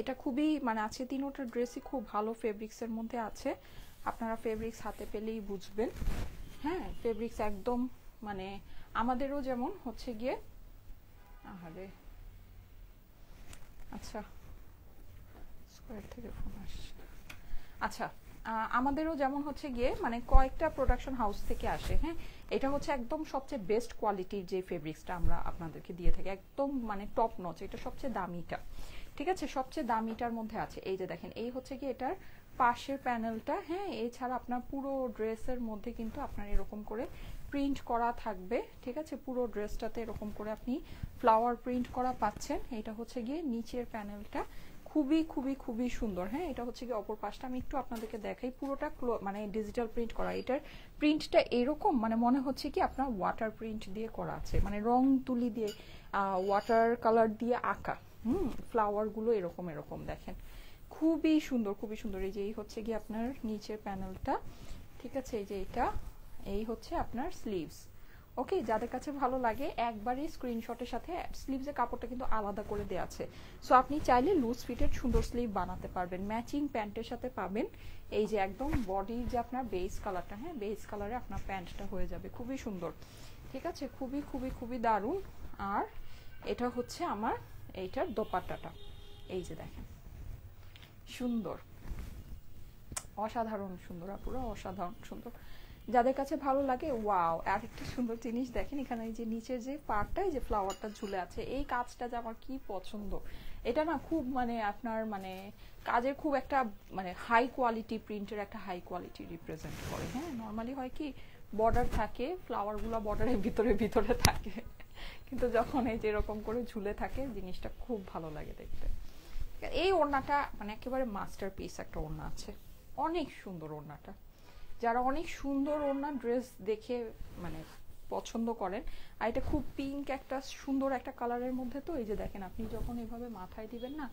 এটা খুবই মানে আজকে তিনোটা ড্রেসই খুব ভালো ফেব্রিক্সের মধ্যে আছে, আপনারা ফেব্রিক্স হাতে পেলেই বুঝবেন। হ্যাঁ ফেব্রিক্স একদম মানে আমাদেরও যেমন হচ্ছে গিয়ে, আহারে আচ্ছা স্কোয়ার থেকে ফোন আসছে, আচ্ছা আমাদেরও যেমন হচ্ছে গিয়ে মানে কয়েকটা প্রোডাকশন হাউস থেকে আসে। হ্যাঁ এটা হচ্ছে একদম সবচেয়ে বেস্ট কোয়ালিটির যে ফেব্রিক্সটা আমরা আপনাদেরকে দিয়ে থাকি, একদম মানে টপ নচ, এটা সবচেয়ে দামিটা, ঠিক আছে সবচেয়ে দামিটার মধ্যে আছে। এই যে দেখেন এই হচ্ছে কি এটার পাশের প্যানেলটা। হ্যাঁ এছাড়া আপনার পুরো ড্রেসের মধ্যে কিন্তু আপনার এরকম করে প্রিন্ট করা থাকবে, ঠিক আছে পুরো ড্রেসটাতে এরকম করে আপনি ফ্লাওয়ার প্রিন্ট করা পাচ্ছেন। এটা হচ্ছে গিয়ে নিচের প্যানেলটা, খুবই খুবই খুবই সুন্দর। হ্যাঁ এটা হচ্ছে গিয়ে অপর পাশটা আমি একটু আপনাদেরকে দেখাই, পুরোটা মানে ডিজিটাল প্রিন্ট করা। এটার প্রিন্টটা এরকম মানে মনে হচ্ছে কি আপনার ওয়াটার প্রিন্ট দিয়ে করা আছে, মানে রং তুলি দিয়ে ওয়াটার কালার দিয়ে আঁকা। ফ্লাওয়ার গুলো এরকম এরকম দেখেন, খুবই সুন্দর খুবই সুন্দর। এই যে এই হচ্ছে গিয়ে আপনার নিচের প্যানেলটা, ঠিক আছে এই যে এটা, এই হচ্ছে আপনার স্লিভস। ওকে যাদের কাছে ভালো লাগে একবারই স্ক্রিনশটের সাথে, স্লিভসের কাপড়টা কিন্তু আলাদা করে দেওয়া আছে, সো আপনি চাইলে লুজ ফিটের সুন্দর স্লিভ বানাতে পারবেন। ম্যাচিং প্যান্টের সাথে পাবেন এই যে একদম বডির যে আপনার বেস কালারটা, হ্যাঁ বেস কালারে আপনার প্যান্টটা হয়ে যাবে, খুবই সুন্দর, ঠিক আছে খুবই খুবই খুবই দারুণ। আর এটা হচ্ছে আমার এইটার দোপাট্টাটা, এই যে দেখেন সুন্দর, অসাধারণ সুন্দর পুরো অসাধারণ সুন্দর। যাদের কাছে ভালো লাগে ওয়াও। আর একটা সুন্দর জিনিস দেখেন এখানে যে নিচের যে পার্টটা, যে ফ্লাওয়ারটা ঝুলে আছে, এই কাজটা যে আমার কি পছন্দ। এটা না খুব মানে আপনার মানে কাজের খুব একটা মানে হাই কোয়ালিটি প্রিন্টের একটা হাই কোয়ালিটি রিপ্রেজেন্ট করে। হ্যাঁ নর্মালি হয় কি বর্ডার থাকে, ফ্লাওয়ারগুলো বর্ডারের ভিতরে ভিতরে থাকে, কিন্তু যখন এই যে এরকম করে ঝুলে থাকে জিনিসটা খুব ভালো লাগে দেখতে। এই ওড়নাটা মানে একেবারে মাস্টারপিস একটা ওড়না আছে, অনেক সুন্দর ওড়নাটা। যারা অনেক সুন্দর ওড়না ড্রেস দেখে মানে পছন্দ করেন, আর এটা খুব পিঙ্ক একটা সুন্দর একটা কালারের মধ্যে, তো এই যে দেখেন আপনি যখন এভাবে মাথায় দিবেন না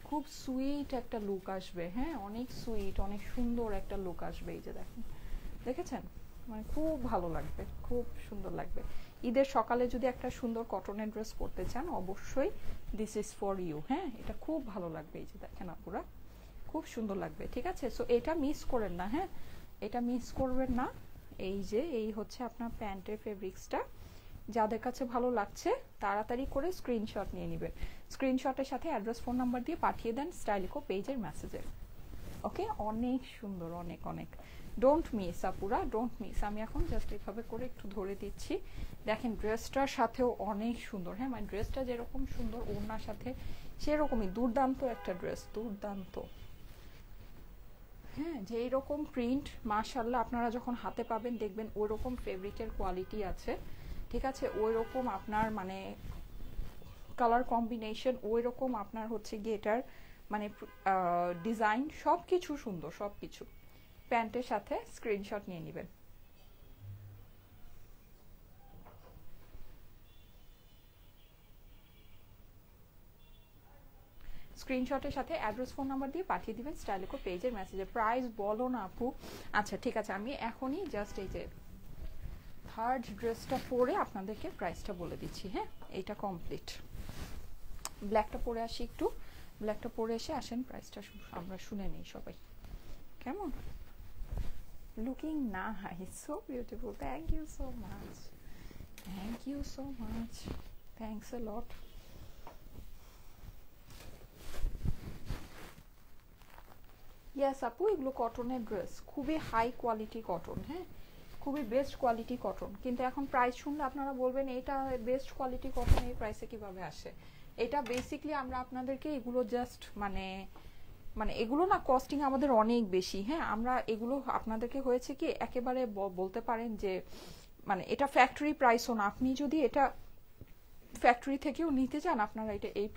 খুব সুইট একটা লুক আসবে। হ্যাঁ অনেক সুইট অনেক সুন্দর একটা লুক আসবে। এই যে দেখেন দেখেছেন মানে খুব ভালো লাগবে, খুব সুন্দর লাগবে। ঈদের সকালে যদি একটা সুন্দর কটনের ড্রেস পরতে চান অবশ্যই দিস ইজ ফর ইউ। হ্যাঁ এটা খুব ভালো লাগবে, এই যে দেখেন আপুরা খুব সুন্দর লাগবে, ঠিক আছে। সো এটা মিস করেন না, হ্যাঁ এটা মিস করবেন না। এই যে এই হচ্ছে আপনার প্যান্টের ফেব্রিক্সটা, যাদের কাছে ভালো লাগছে তাড়াতাড়ি করে স্ক্রিনশট নিয়ে নেবেন, স্ক্রিনশটের সাথে অ্যাড্রেস ফোন নাম্বার দিয়ে পাঠিয়ে দেন স্টাইলিকো পেজের মেসেজে। ওকে অনেক সুন্দর অনেক অনেক, ডোন্ট মিস আপুরা ডোন্ট মিস। আমি এখন জাস্ট এইভাবে করে একটু ধরে দিচ্ছি, দেখেন ড্রেসটার সাথেও অনেক সুন্দর। হ্যাঁ মানে ড্রেসটা যেরকম সুন্দর ওড়নার সাথে সেরকমই দুর্দান্ত একটা ড্রেস, দুর্দান্ত। হ্যাঁ যে এইরকম প্রিন্ট মাশাআল্লাহ আপনারা যখন হাতে পাবেন দেখবেন ওই রকম ফেব্রিকের কোয়ালিটি আছে, ঠিক আছে ওই রকম আপনার মানে কালার কম্বিনেশন, ওই রকম আপনার হচ্ছে গিয়ে এটার মানে ডিজাইন সব কিছু সুন্দর, সব কিছু। প্যান্টের সাথে স্ক্রিনশট নিয়ে নেবেন। স্ক্রিনশটের সাথে অ্যাড্রেস ফোন নাম্বার দিয়ে পাঠিয়ে দিবেন স্টাইলিকো পেজের মেসেজে। প্রাইস বলো না আপু। আচ্ছা ঠিক আছে আমি এখনই জাস্ট এই যে থার্ড ড্রেসটা পরে আপনাদেরকে প্রাইসটা বলে দিচ্ছি। হ্যাঁ এটা কমপ্লিট, ব্ল্যাকটা পরে আসি একটু, ব্ল্যাকটা পরে এসে আসেন প্রাইসটা আমরা শুনে নেই সবাই কেমন looking nice so beautiful thank you so much thanks a lot yes আপু এগুলো কটনের ড্রেস খুবই হাই কোয়ালিটি কটন হ্যাঁ খুবই বেস্ট কোয়ালিটি কটন কিন্তু এখন প্রাইস শুনলে আপনারা বলবেন এটা বেস্ট কোয়ালিটি কটন এই প্রাইসে কিভাবে আসে এটা বেসিক্যালি আমরা আপনাদেরকে এগুলো জাস্ট মানে এগুলো না কস্টিং আমাদের অনেক বেশি হ্যাঁ আমরা এগুলো আপনাদেরকে হয়েছে কি একেবারে বলতে পারেন যে মানে এটা ফ্যাক্টরি প্রাইসও না আপনি যদি এটা ফ্যাক্টরি থেকেও নিতে চান আপনারা এটা এই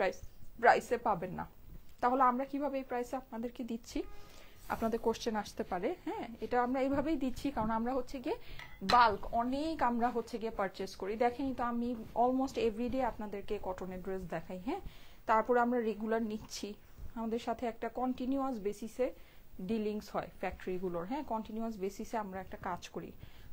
প্রাইসে পাবেন না তাহলে আমরা কিভাবে এই প্রাইসে আপনাদেরকে দিচ্ছি আপনাদের কোশ্চেন আসতে পারে হ্যাঁ এটা আমরা এইভাবেই দিচ্ছি কারণ আমরা হচ্ছে গিয়ে বাল্ক অনেক আমরা হচ্ছে গিয়ে পারচেস করি দেখেনি তো আমি অলমোস্ট এভরিডে আপনাদেরকে কটনের ড্রেস দেখাই হ্যাঁ তারপর আমরা রেগুলার নিচ্ছি আমাদের সাথে একটা কন্টিনিউয়াস বেসিসে ডিলিংস হয় ফ্যাক্টরিগুলোর হ্যাঁ কন্টিনিউয়াস বেসিসে আমরা একটা কাজ করি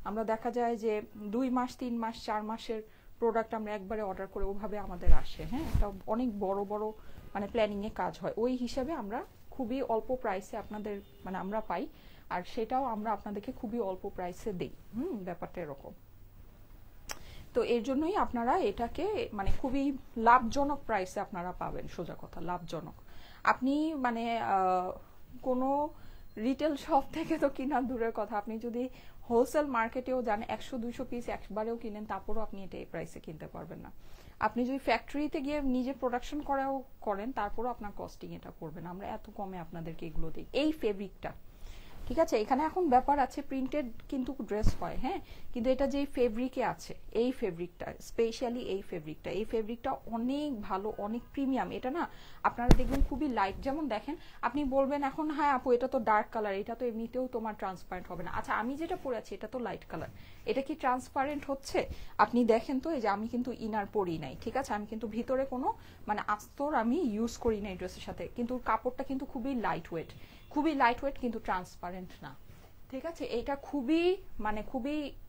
আমরা দেখা যায় যে 2 মাস 3 মাস 4 মাসের প্রোডাক্ট আমরা একবারে অর্ডার করে ওভাবে আমাদের আসে হ্যাঁ এটা অনেক বড় বড় মানে প্ল্যানিংয়ে কাজ হয় ওই হিসাবে আমরা খুবই অল্প প্রাইসে আপনাদের মানে আমরা পাই আর সেটাও আমরা আপনাদেরকে খুবই অল্প প্রাইসে দেই ব্যাপারটা এরকম তো এর জন্যই আপনারা এটাকে মানে খুবই লাভজনক প্রাইসে আপনারা পাবেন সোজা কথা লাভজনক আপনি মানে কোনো রিটেল শপ থেকে তো কিনা দূরের কথা আপনি যদি হোলসেল মার্কেটেও যান 100-200 পিস একবারেও কিনেন তারপরও আপনি এটা এই প্রাইসে কিনতে পারবেন না আপনি যদি ফ্যাক্টরিতে গিয়ে নিজে প্রোডাকশন করেন তারপরও আপনার কস্টিং এটা পড়বে না আমরা এত কমে আপনাদেরকে এগুলো দিই এই ফেব্রিকটা ঠিক আছে এখানে এখন ব্যাপার আছে প্রিন্টেড কিন্তু ড্রেস হয় হ্যাঁ কিন্তু এটা যেই ফেব্রিকে আছে এই ফেব্রিকটা স্পেশালি এই ফেব্রিকটা অনেক ভালো অনেক প্রিমিয়াম এটা না আপনারা দেখবেন খুবই লাইট যেমন দেখেন আপনি বলবেন এখন হ্যাঁ আপু এটা তো ডার্ক কালার এটা তো এমনিতেও তোমার ট্রান্সপারেন্ট হবে না আচ্ছা আমি যেটা পরে আছি এটা তো লাইট কালার এটা কি ট্রান্সপারেন্ট হচ্ছে আপনি দেখেন তো এই যে আমি কিন্তু ইনার পরি নাই ঠিক আছে আমি কিন্তু ভিতরে কোনো মানে আস্তর আমি ইউজ করি নাই ড্রেসের সাথে কিন্তু কাপড়টা কিন্তু খুবই লাইট ওয়েট কিন্তু ট্রান্সপারেন্ট না ঠিক আছে এটা খুবই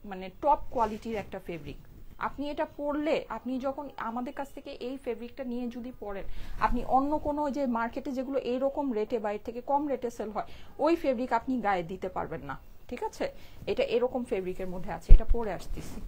মানে টপ কোয়ালিটির একটা ফেব্রিক আপনি এটা পরলে আপনি যখন আমাদের কাছ থেকে এই ফেব্রিকটা নিয়ে যদি পরেন আপনি অন্য কোনো যে মার্কেটে যেগুলো এইরকম রেটে বাইরে থেকে কম রেটে সেল হয় ওই ফেব্রিক আপনি গায়ে দিতে পারবেন না ঠিক আছে এটা এরকম ফেব্রিকের মধ্যে আছে এটা পরে আসতেছি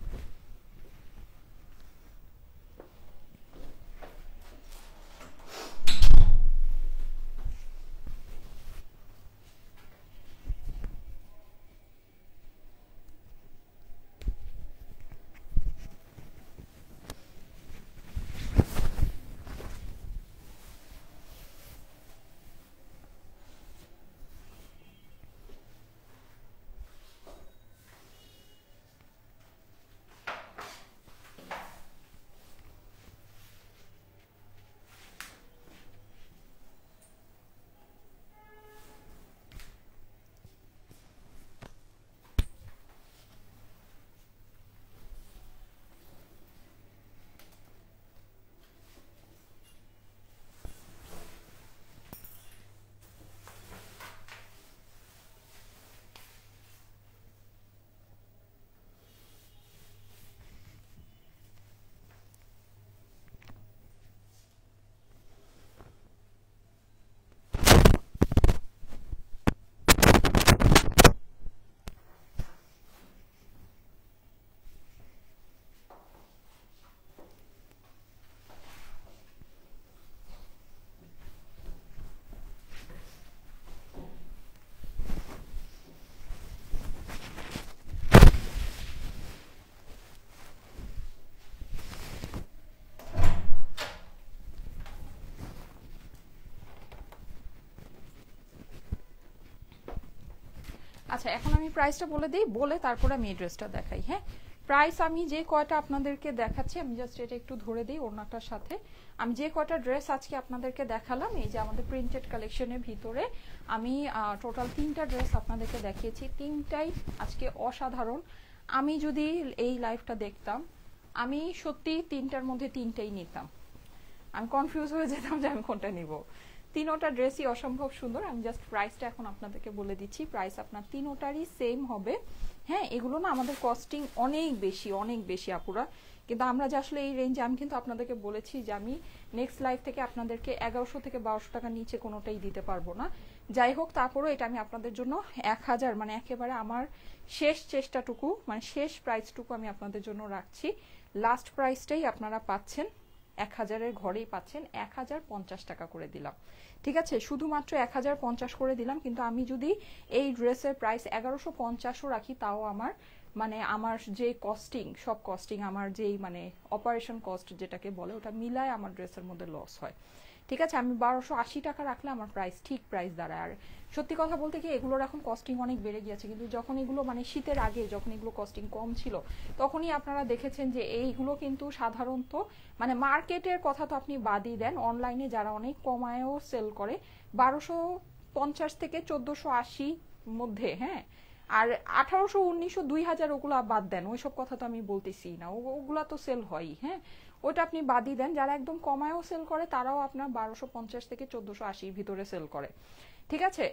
আচ্ছা এখন আমি প্রাইসটা বলে দিই বলে তারপরে আমি ড্রেসটা দেখাই হ্যাঁ প্রাইস আমি যে কয়টা আপনাদেরকে দেখাচ্ছি আমি জাস্ট এটা একটু ধরে দিই ওড়নাটার সাথে আমি যে কয়টা ড্রেস আজকে আপনাদেরকে দেখালাম এই যে আমাদের প্রিন্টেড কালেকশনের ভিতরে আমি টোটাল 3টা ড্রেস আপনাদেরকে দেখিয়েছি 3টাই আজকে অসাধারণ আমি যদি এই লাইভটা দেখতাম আমি সত্যি 3টার মধ্যে 3টাই নিতাম আমি কনফিউজ হয়ে যেতাম যে আমি কোনটা নিব তিনোটা ড্রেসই অসম্ভব সুন্দর আমি জাস্ট প্রাইসটা এখন আপনাদেরকে বলে দিচ্ছি প্রাইস আপনার তিনোটারই সেম হবে হ্যাঁ এগুলো না আমাদের কস্টিং অনেক বেশি আপুরা কিন্তু আমরা যে আসলে এই রেঞ্জে, আমি কিন্তু আপনাদেরকে বলেছি যে আমি নেক্সট লাইভ থেকে আপনাদেরকে 1100 থেকে 1200 টাকা নিচে কোনোটাই দিতে পারবো না। যাই হোক, তারপরেও এটা আমি আপনাদের জন্য 1000 মানে একেবারে আমার শেষ চেষ্টাটুকু, মানে শেষ প্রাইসটুকু আমি আপনাদের জন্য রাখছি। লাস্ট প্রাইসটাই আপনারা পাচ্ছেন, 1000-এর ঘরেই পাচ্ছেন, 1050 টাকা করে দিলাম। ঠিক আছে, শুধুমাত্র 1050 করে দিলাম। কিন্তু আমি যদি এই ড্রেসের প্রাইস 1150ও রাখি, তাও আমার মানে আমার যে কস্টিং, সব কস্টিং আমার যেই মানে অপারেশন কস্ট যেটাকে বলে, ওটা মিলায় আমার ড্রেসের মধ্যে লস হয়। ঠিক আছে, আমি 1280 টাকা রাখলে আমার প্রাইস ঠিক প্রাইস দাঁড়ায়। আর সত্যি কথা বলতে কি, এগুলোর এখন কস্টিং অনেক বেড়ে গিয়েছে, কিন্তু যখন এগুলো মানে শীতের আগে যখন এগুলো কস্টিং কম ছিল, তখনই আপনারা দেখেছেন যে এইগুলো কিন্তু সাধারণত মানে মার্কেটের কথা তো আপনি বাদই দেন, অনলাইনে যারা অনেক কমায়ও সেল করে 1250 থেকে 1480 মধ্যে, হ্যাঁ। আর 1800, 1900, 2000 ওগুলো বাদ দেন, ওইসব কথা তো আমি বলতেছি না, ওগুলা তো সেল হয়ই, হ্যাঁ। ওটা আপনি বাদই দেন, যারা একদম কমায়ও সেল করে তারাও আপনার 1250 থেকে 1480 ভিতরে সেল করে। ঠিক আছে,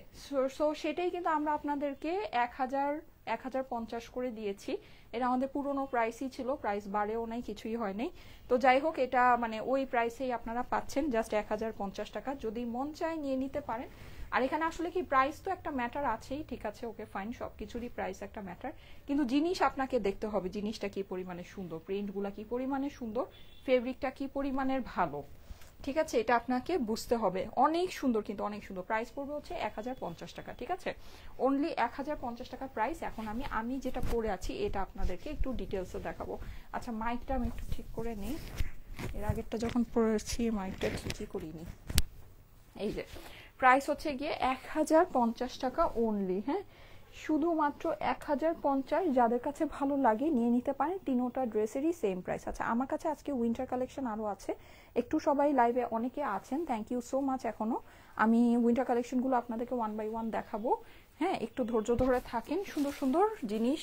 সো সেটাই কিন্তু আমরা আপনাদেরকে 1050 করে দিয়েছি। এটা আমাদের পুরনো প্রাইসই ছিল, প্রাইস বাড়েও নাই, কিছুই হয় নাই। তো যাই হোক, এটা মানে ওই প্রাইসেই আপনারা পাচ্ছেন, জাস্ট 1050 টাকা। যদি মন চায় নিয়ে নিতে পারেন। আর এখানে আসলে কি প্রাইস তো একটা ম্যাটার আছেই, ঠিক আছে, ওকে ফাইন, সবকিছুরই প্রাইস একটা ম্যাটার, কিন্তু জিনিস আপনাকে দেখতে হবে জিনিসটা কি পরিমাণে সুন্দর, প্রিন্টগুলা কি পরিমাণে সুন্দর, ফেব্রিকটা কি পরিমাণের ভালো। ঠিক আছে, এটা আপনাকে বুঝতে হবে। অনেক সুন্দর, কিন্তু অনেক সুন্দর। প্রাইস পড়বে হচ্ছে 1050 টাকা। ঠিক আছে, অনলি 1050 টাকা প্রাইস। এখন আমি যেটা পরে আছি এটা আপনাদেরকে একটু ডিটেলসে দেখাবো। আচ্ছা, মাইকটা আমি একটু ঠিক করে নিই, এর আগেরটা যখন পরেছি মাইকটা ঠিকই করিনি। এই যে প্রাইস হচ্ছে গিয়ে 1050 টাকা অনলি, হ্যাঁ, শুধুমাত্র 1050। যাদের কাছে ভালো লাগে নিয়ে নিতে পারেন, তিনোটা ড্রেসেরই সেম প্রাইস। আচ্ছা, আমার কাছে আজকে উইন্টার কালেকশন আরও আছে, একটু সবাই লাইভে অনেকে আছেন, থ্যাংক ইউ সো মাচ। এখনো আমি উইন্টার কালেকশনগুলো আপনাদেরকে 1 বাই 1 দেখাবো, হ্যাঁ, একটু ধৈর্য ধরে থাকেন। সুন্দর সুন্দর জিনিস,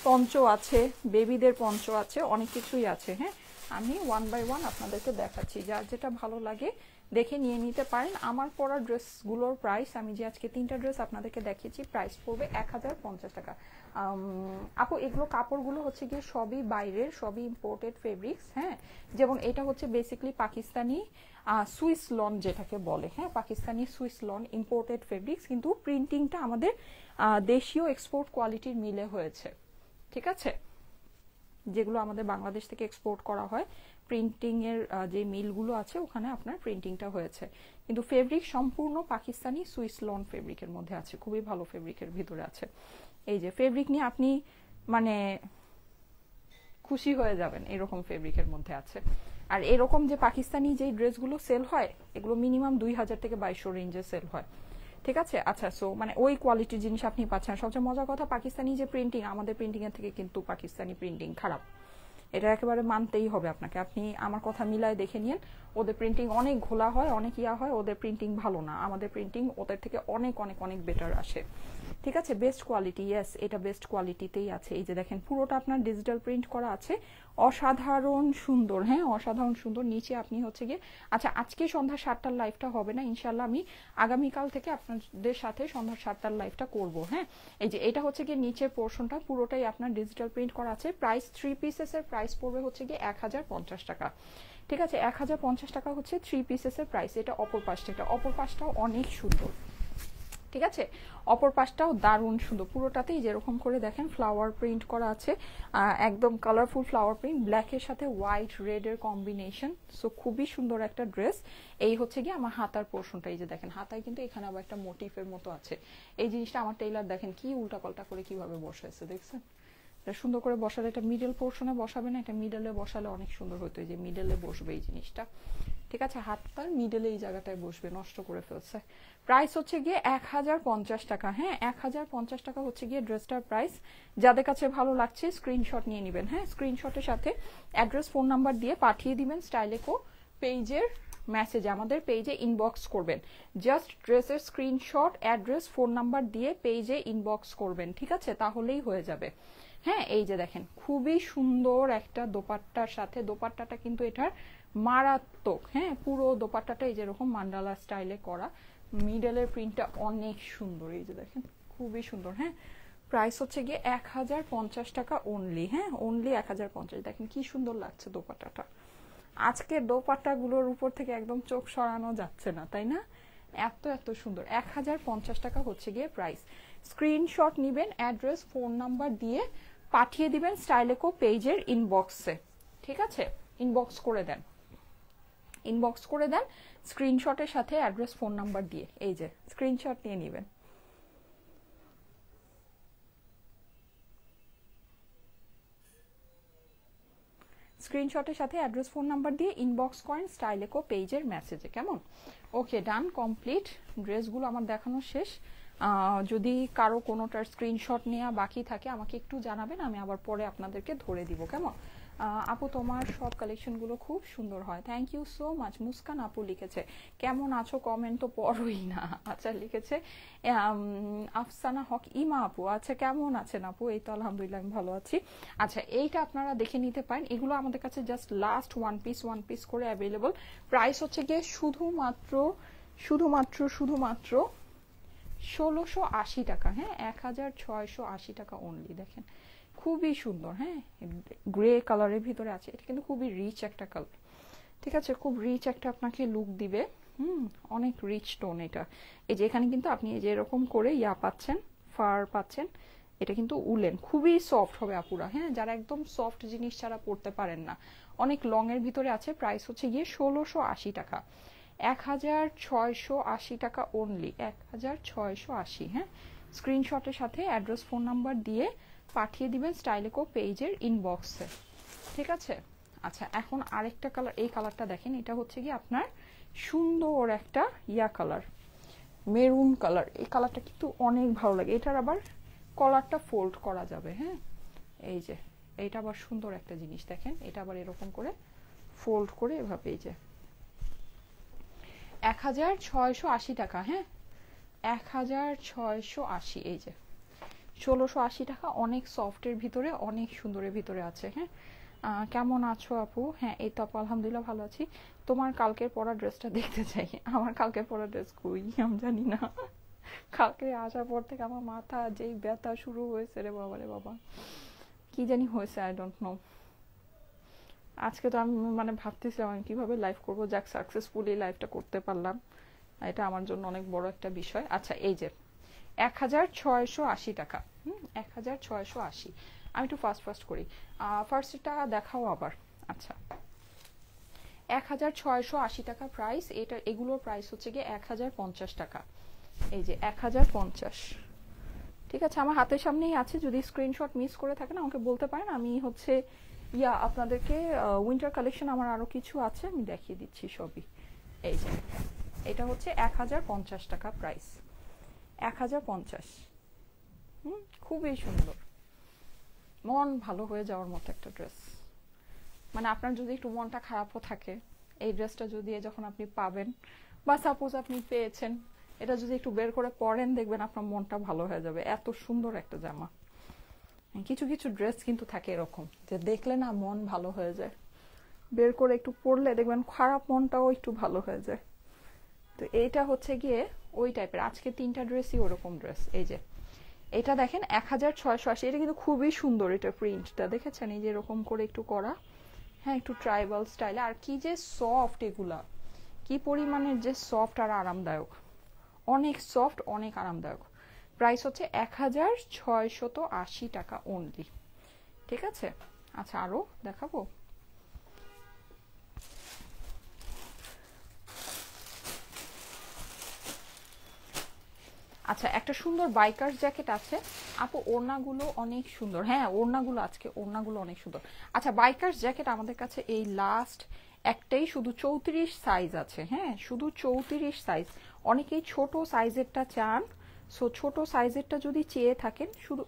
পঞ্চ আছে, বেবিদের পঞ্চ আছে, অনেক কিছুই আছে, হ্যাঁ। আমি 1 বাই 1 আপনাদেরকে দেখাচ্ছি, যার যেটা ভালো লাগে দেখে নিয়ে নিতে পারেন। আমার পরা ড্রেসগুলোর প্রাইস, আমি যে আজকে 3টা ড্রেস আপনাদেরকে দেখিয়েছি, প্রাইস পড়বে 1050 টাকা। আপু, এগুলো কাপড়গুলো হচ্ছে গিয়ে সবই বাইরের, সবই ইম্পোর্টেড ফেব্রিক্স, হ্যাঁ। যেমন এটা হচ্ছে বেসিক্যালি পাকিস্তানি সুইস লন যেটাকে বলে, হ্যাঁ, Pakistani Swiss loan, imported fabrics, কিন্তু প্রিন্টিংটা আমাদের দেশীয় এক্সপোর্ট কোয়ালিটির মিলে হয়েছে। ঠিক আছে, যেগুলো আমাদের বাংলাদেশ থেকে এক্সপোর্ট করা হয়, প্রিন্টিং এর যে মিলগুলো আছে ওখানে আপনার প্রিন্টিংটা হয়েছে, কিন্তু ফেব্রিক সম্পূর্ণ পাকিস্তানি সুইস লন ফেব্রিকের মধ্যে আছে, খুবই ভালো ফেব্রিকের ভিতরে আছে। এই যে ফেব্রিক নিয়ে আপনি মানে খুশি হয়ে যাবেন, এরকম ফেব্রিকের মধ্যে আছে। আর এরকম যে পাকিস্তানি যে ড্রেসগুলো সেল হয়, এগুলো মিনিমাম 2000 থেকে 2200 রেঞ্জে সেল হয়। ঠিক আছে, আচ্ছা, সো মানে ওই কোয়ালিটির জিনিস আপনি পাচ্ছেন। সবচেয়ে মজার কথা, পাকিস্তানি যে প্রিন্টিং, আমাদের প্রিন্টিং এর থেকে কিন্তু পাকিস্তানি প্রিন্টিং খারাপ, এটা একেবারে মানতেই হবে আপনাকে। আপনি আমার কথা মিলায় দেখে নিন, ওদের প্রিন্টিং অনেক ঘোলা হয়, অনেক ইয়া হয়, ওদের প্রিন্টিং ভালো না, আমাদের প্রিন্টিং ওদের থেকে অনেক অনেক অনেক বেটার আসে। ঠিক আছে, বেস্ট কোয়ালিটি, ইয়েস, এটা বেস্ট কোয়ালিটিতেই আছে। এই যে দেখেন, পুরোটা আপনার ডিজিটাল প্রিন্ট করা আছে, অসাধারণ সুন্দর, হ্যাঁ, অসাধারণ সুন্দর। নিচে আপনি হচ্ছে গিয়ে, আচ্ছা, আজকে সন্ধ্যা 7টার লাইভটা হবে না, ইনশাল্লাহ আমি আগামীকাল থেকে আপনাদের সাথে সন্ধ্যা 7টার লাইভটা করব, হ্যাঁ। এই যে এটা হচ্ছে গিয়ে নিচের পোর্শনটা পুরোটাই আপনার ডিজিটাল প্রিন্ট করা আছে। প্রাইস 3 পিসেসের প্রাইস পড়বে হচ্ছে গিয়ে 1050 টাকা। ঠিক আছে, 1050 টাকা হচ্ছে 3 পিসেসের প্রাইস। এটা অপর পাশটা, এটা অপর পাশটাও অনেক সুন্দর। ঠিক আছে, অপর পাশটাও দারুণ সুন্দর, পুরোটাতেই যেরকম করে দেখেন ফ্লাওয়ার প্রিন্ট করা আছে, একদম কালারফুল ফ্লাওয়ার প্রিন্ট, ব্ল্যাকের সাথে হোয়াইট রেডের কম্বিনেশন। সো খুবই সুন্দর একটা ড্রেস। এই হচ্ছে গিয়ে আমার হাতার পোর্শনটা, এই যে দেখেন হাতায় কিন্তু এখানে আবার একটা মোটিফের মতো আছে। এই জিনিসটা আমার টেইলার দেখেন কি উল্টাপাল্টা করে কিভাবে বসাইছে, দেখছেন? সুন্দর করে বসালে, এটা মিডল পোর্শনে বসাবে না, এটা মিডলে বসালে অনেক সুন্দর হতো। এই যে মিডলে বসবে এই জিনিসটা, ঠিক আছে, হাতটার মিডলে এই জায়গাটায় বসবে, নষ্ট করে ফেলছে। প্রাইস হচ্ছে গিয়ে 1050 টাকা, হ্যাঁ, 1050 টাকা হচ্ছে গিয়ে ড্রেসটার প্রাইস। যাদের কাছে ভালো লাগছে স্ক্রিনশট নিয়ে নেবেন, হ্যাঁ, স্ক্রিনশটের সাথে অ্যাড্রেস, ফোন নাম্বার দিয়ে পাঠিয়ে দিবেন স্টাইলেকো পেজের মেসেজে, আমাদের পেজে ইনবক্স করবেন। জাস্ট ড্রেসের স্ক্রিনশট, অ্যাড্রেস, ফোন নাম্বার দিয়ে পেজে ইনবক্স করবেন, ঠিক আছে, তাহলেই হয়ে যাবে। হ্যাঁ, এই যে দেখেন খুবই সুন্দর একটা দোপাট্টার সাথে, দোপাট্টাটা কিন্তু এটার মারাত্মক, হ্যাঁ, পুরো দোপাট্টাটা এই যেরকম মান্ডালা স্টাইলে করা, মিডলের প্রিন্টটা অনেক সুন্দর, এই যে দেখেন খুবই সুন্দর, হ্যাঁ, প্রাইস হচ্ছে গিয়ে 1050 টাকা অনলি। হ্যাঁ, অনলি 1050। দেখেন কি সুন্দর লাগছে দোপাট্টাটা। আজকে দোপাট্টাগুলোর উপর থেকে একদম চোখ সরানো যাচ্ছে না, তাই না? এত এত সুন্দর। 1050 টাকা হচ্ছে গিয়ে প্রাইস। স্ক্রিনশট নিবেন, অ্যাড্রেস, ফোন নাম্বার দিয়ে পাঠিয়ে দিবেন স্টাইলেকো পেজের ইনবক্সে। ঠিক আছে, ইনবক্স করে দেন, ইনবক্স করে দেন স্ক্রিনশটের সাথে অ্যাড্রেস ফোন নাম্বার দিয়ে। এই যে স্ক্রিনশট নিয়ে নেবেন। স্ক্রিনশটের সাথে অ্যাড্রেস ফোন নাম্বার দিয়ে ইনবক্স করেন স্টাইলেকো পেজের মেসেজে। কেমন? ওকে, ডান, কমপ্লিট। ড্রেসগুলো আমার দেখানো শেষ। যদি কারো কোনোটার স্ক্রিনশট নেওয়া বাকি থাকে আমাকে একটু জানাবেন, আমি আবার পরে আপনাদেরকে ধরে দিব। কেমন? আপু তোমার সব কালেকশনগুলো খুব সুন্দর হয়, thank you so much. Muskan আপু লিখেছে কেমন আছো, কমেন্ট তো পড়োই না। আচ্ছা, লিখেছে আফসানা হক ইমা আপু, আচ্ছা কেমন আছেন আপু? এই তো আলহামদুলিল্লাহ আমি ভালো আছি। আচ্ছা, এইটা আপনারা দেখে নিতে পারেন, এগুলো আমাদের কাছে জাস্ট লাস্ট ওয়ান পিস করে অ্যাভেলেবল। প্রাইস হচ্ছে গিয়ে শুধুমাত্র 1680 টাকা। হ্যাঁ, 1680 টাকা অনলি। দেখেন খুবই সুন্দর। হ্যাঁ, গ্রে কালারের ভিতরে আছে, এটা কিন্তু খুবই রিচ একটা কালার। ঠিক আছে, খুব রিচ একটা আপনাকে লুক দিবে। অনেক রিচ টোন এটা। এই যে এখানে কিন্তু আপনি এই যে এরকম করে পাচ্ছেন, ফার পাচ্ছেন। এটা কিন্তু উলেন, খুবই সফট হবে আপুরা। হ্যাঁ, যারা একদম সফট জিনিস ছাড়া পরতে পারেন না, অনেক লং এর ভিতরে আছে। প্রাইস হচ্ছে গিয়ে 1680 টাকা। 1680 টাকা অনলি, 1680। হ্যাঁ, স্ক্রিনশটের সাথে অ্যাড্রেস ফোন নাম্বার দিয়ে পাঠিয়ে দিবেন স্টাইলেকো পেজের ইনবক্সে। ঠিক আছে। আচ্ছা, এখন আরেকটা কালার, এই কালারটা দেখেন, এটা হচ্ছে কি আপনার সুন্দর একটা কালার, মেরুন কালার। এই কালারটা কিন্তু অনেক ভালো লাগে। এটার আবার কলারটা ফোল্ড করা যাবে। হ্যাঁ, এই যে এইটা আবার সুন্দর একটা জিনিস। দেখেন এটা আবার এরকম করে ফোল্ড করে এভাবে, এই যে 1680 টাকা। হ্যাঁ, 1680। এই যে 1680 টাকা, অনেক সফটের ভিতরে, অনেক সুন্দরের ভিতরে আছে। হ্যাঁ, কেমন আছো আপু? হ্যাঁ, এই তো আপু আলহামদুলিল্লাহ ভালো আছি। তোমার কালকের পরা ড্রেসটা দেখতে চাই। আমার কালকের পরা ড্রেস কই আমি জানি না। কালকে আসার পর থেকে আমার মাথা যেই ব্যথা শুরু হয়েছে রে বাবা রে বাবা, কি জানি হয়েছে, আই ডোন্ট নো। আজকে তো আমি মানে ভাবতেছিলাম আমি কিভাবে লাইভ করবো, যাক সাকসেসফুলি লাইভটা করতে পারলাম, এটা আমার জন্য অনেক বড় একটা বিষয়। আচ্ছা, এই যে 1680 টাকা। 1680। আমি একটু ফাস্ট করি, ফার্স্টটা দেখাও আবার। আচ্ছা, 1680 টাকা প্রাইস। এটা এগুলোর প্রাইস হচ্ছে গিয়ে 1050 টাকা। এই যে 1050। ঠিক আছে, আমার হাতের সামনেই আছে, যদি স্ক্রিনশট মিস করে থাকেন আমাকে বলতে পারেন। আমি হচ্ছে আপনাদেরকে উইন্টার কালেকশন আমার আরো কিছু আছে, আমি দেখিয়ে দিচ্ছি সবই। এই যে এটা হচ্ছে 1050 টাকা প্রাইস, 1050। খুবই সুন্দর, মন ভালো হয়ে যাওয়ার মতো একটা ড্রেস। মানে আপনার যদি একটু মনটা খারাপও থাকে, এই ড্রেসটা যদি যখন আপনি পাবেন, বা সাপোজ আপনি পেয়েছেন, এটা যদি একটু বের করে পরেন, দেখবেন আপনার মনটা ভালো হয়ে যাবে। এত সুন্দর একটা জামা। কিছু কিছু ড্রেস কিন্তু থাকে এরকম, যে দেখলে না মন ভালো হয়ে যায়, বের করে একটু পরলে দেখবেন খারাপ মনটাও একটু ভালো হয়ে যায়। তো এইটা হচ্ছে গিয়ে ওই টাইপের। আজকে 3টা ড্রেসই ওরকম ড্রেস। এই যে এটা দেখেন 1680। এটা কিন্তু খুবই সুন্দর, এটা প্রিন্টটা দেখেছেন, এই যে এরকম করে একটু করা। হ্যাঁ, একটু ট্রাইবাল স্টাইলে। আর কি যে সফট এগুলা, কি পরিমাণের যে সফট আর আরামদায়ক, অনেক সফট, অনেক আরামদায়ক। প্রাইস হচ্ছে 1680 টাকা অনলি। ঠিক আছে। আচ্ছা, আরো দেখাবো। আচ্ছা, একটা সুন্দর বাইকার জ্যাকেট আছে আপু, ওড়নাগুলো অনেক সুন্দর। হ্যাঁ, ওড়নাগুলো আজকে ওড়নাগুলো অনেক সুন্দর। আচ্ছা, বাইকার জ্যাকেট আমাদের কাছে এই লাস্ট একটাই, শুধু 34 সাইজ আছে। হ্যাঁ, শুধু 34 সাইজ। অনেকেই ছোট সাইজেরটা চান, সো ছোট সাইজেরটা যদি চেয়ে থাকেন, শুধু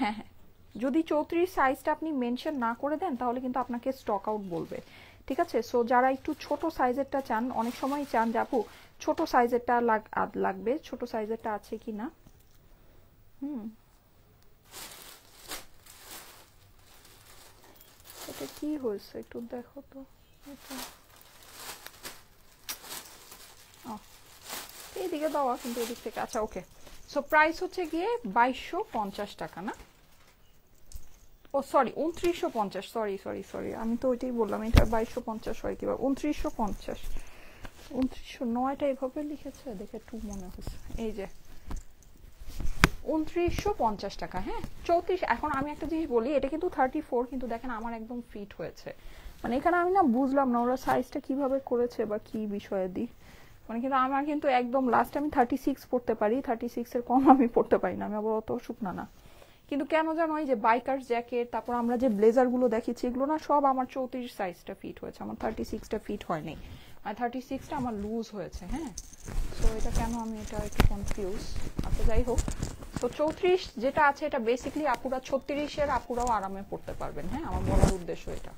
হ্যাঁ হ্যাঁ, যদি 34 সাইজটা আপনি মেনশন না করে দেন তাহলে কিন্তু আপনাকে স্টক আউট বলবে। ঠিক আছে, সো যারা একটু ছোট সাইজেরটা চান, অনেক সময় চান যে আপু ছোট সাইজেরটা লাগবে, ছোট সাইজেরটা আছে কি না। এটা কি হয়েছে একটু দেখো তো। এইদিকে দেওয়া কিন্তু এদিক থেকে। আচ্ছা, ওকে। সো প্রাইস হচ্ছে গিয়ে 2250 টাকা না, ও সরি 2950, সরি সরি সরি, আমি তো ওইটাই বললাম, এটা 2250 হয় কিভাবে, 2950, 2909টা এভাবে লিখেছে দেখে একটু মনে হচ্ছে, এই যে 2950 টাকা। হ্যাঁ 34। এখন আমি একটা জিনিস বলি, এটা কিন্তু 34, কিন্তু দেখেন আমার একদম ফিট হয়েছে, মানে এখানে আমি না বুঝলাম না ওরা সাইজটা কিভাবে করেছে বা কি বিষয়ে দিই, মানে কিন্তু আমার কিন্তু একদম লাস্ট আমি 36 পড়তে পারি, 36 এর কম আমি পড়তে পারি না, আমি আবার অত শুকনা না। কিন্তু কেন জানো, এই যে বাইকার জ্যাকেট, তারপর আমরা যে ব্লেজার গুলো দেখেছি, এগুলো না সব আমার 34 সাইজটা ফিট হয়েছে, আমার 36টা ফিট হয়নি, আর 36টা আমার লুজ হয়েছে। হ্যাঁ তো এটা কেন, আমি এটা একটু কনফিউজ। আচ্ছা যাই হোক, তো 34 যেটা আছে এটা বেসিক্যালি আপুরা 36-এর আপুরাও আরামে পড়তে পারবেন। হ্যাঁ আমার বলার উদ্দেশ্য এটা,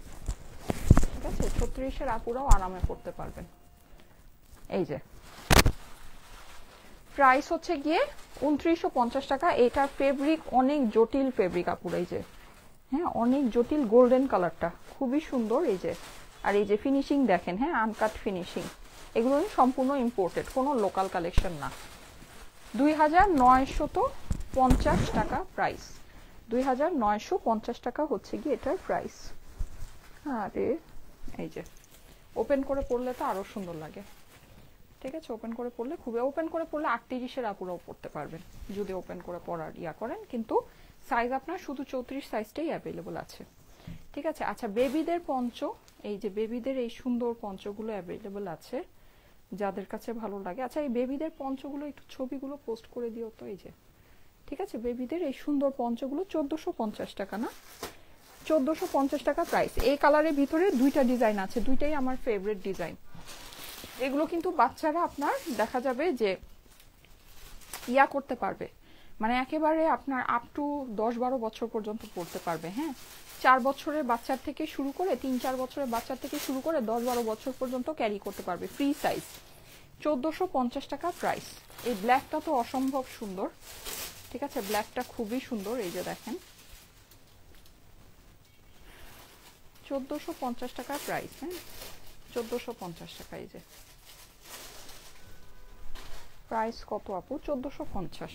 ঠিক আছে, 36-এর আপুরাও আরামে পড়তে পারবেন। এই যে প্রাইস হচ্ছে গিয়ে 2950 টাকা। এটা ফেব্রিক অনেক জটিল ফেব্রিক আপুরা, এই যে হ্যাঁ অনেক জটিল, গোল্ডেন কালারটা খুবই সুন্দর, এই যে, আর এই যে ফিনিশিং দেখেন, হ্যাঁ আনকাট ফিনিশিং, এগুলো সম্পূর্ণ ইম্পোর্টেড, কোনো লোকাল কালেকশন না। 2950 টাকা প্রাইস, 2950 টাকা হচ্ছে গিয়ে এটার প্রাইস। আরে এই যে ওপেন করে পড়লে তো আরো সুন্দর লাগে, ঠিক আছে, ওপেন করে পড়লে খুবই, ওপেন করে পড়লে 38-এর আপুরাও পড়তে পারবেন যদি ওপেন করে পড়ার ইয়া করেন, কিন্তু সাইজ আপনার শুধু 34 সাইজটাই অ্যাভেলেবল আছে, ঠিক আছে। আচ্ছা বেবিদের পঞ্চ, এই যে বেবিদের এই সুন্দর পঞ্চগুলো অ্যাভেলেবল আছে, যাদের কাছে ভালো লাগে। আচ্ছা এই বেবিদের পঞ্চগুলো একটু ছবিগুলো পোস্ট করে দিও তো, এই যে, ঠিক আছে, বেবিদের এই সুন্দর পঞ্চগুলো 1450 টাকা না, 1450 টাকা প্রাইস। এই কালারের ভিতরে দুইটা ডিজাইন আছে, দুইটাই আমার ফেভারিট ডিজাইন। এগুলো কিন্তু বাচ্চারা আপনার দেখা যাবে যে ইয়া করতে পারবে, মানে একেবারে আপনার আপ টু 10-12 বছর পর্যন্ত পড়তে পারবে। হ্যাঁ 4 বছরের বাচ্চার থেকে শুরু করে, 3-4 বছরের বাচ্চার থেকে শুরু করে 10-12 বছর পর্যন্ত ক্যারি করতে পারবে, ফ্রি সাইজ। 1450 টাকা প্রাইস। এই ব্ল্যাকটা তো অসম্ভব সুন্দর, ঠিক আছে, ব্ল্যাকটা খুবই সুন্দর, এই যে দেখেন 1450 টাকা প্রাইস। হ্যাঁ 1450 টাকা, এই যে প্রাইস কত আপু, 1450,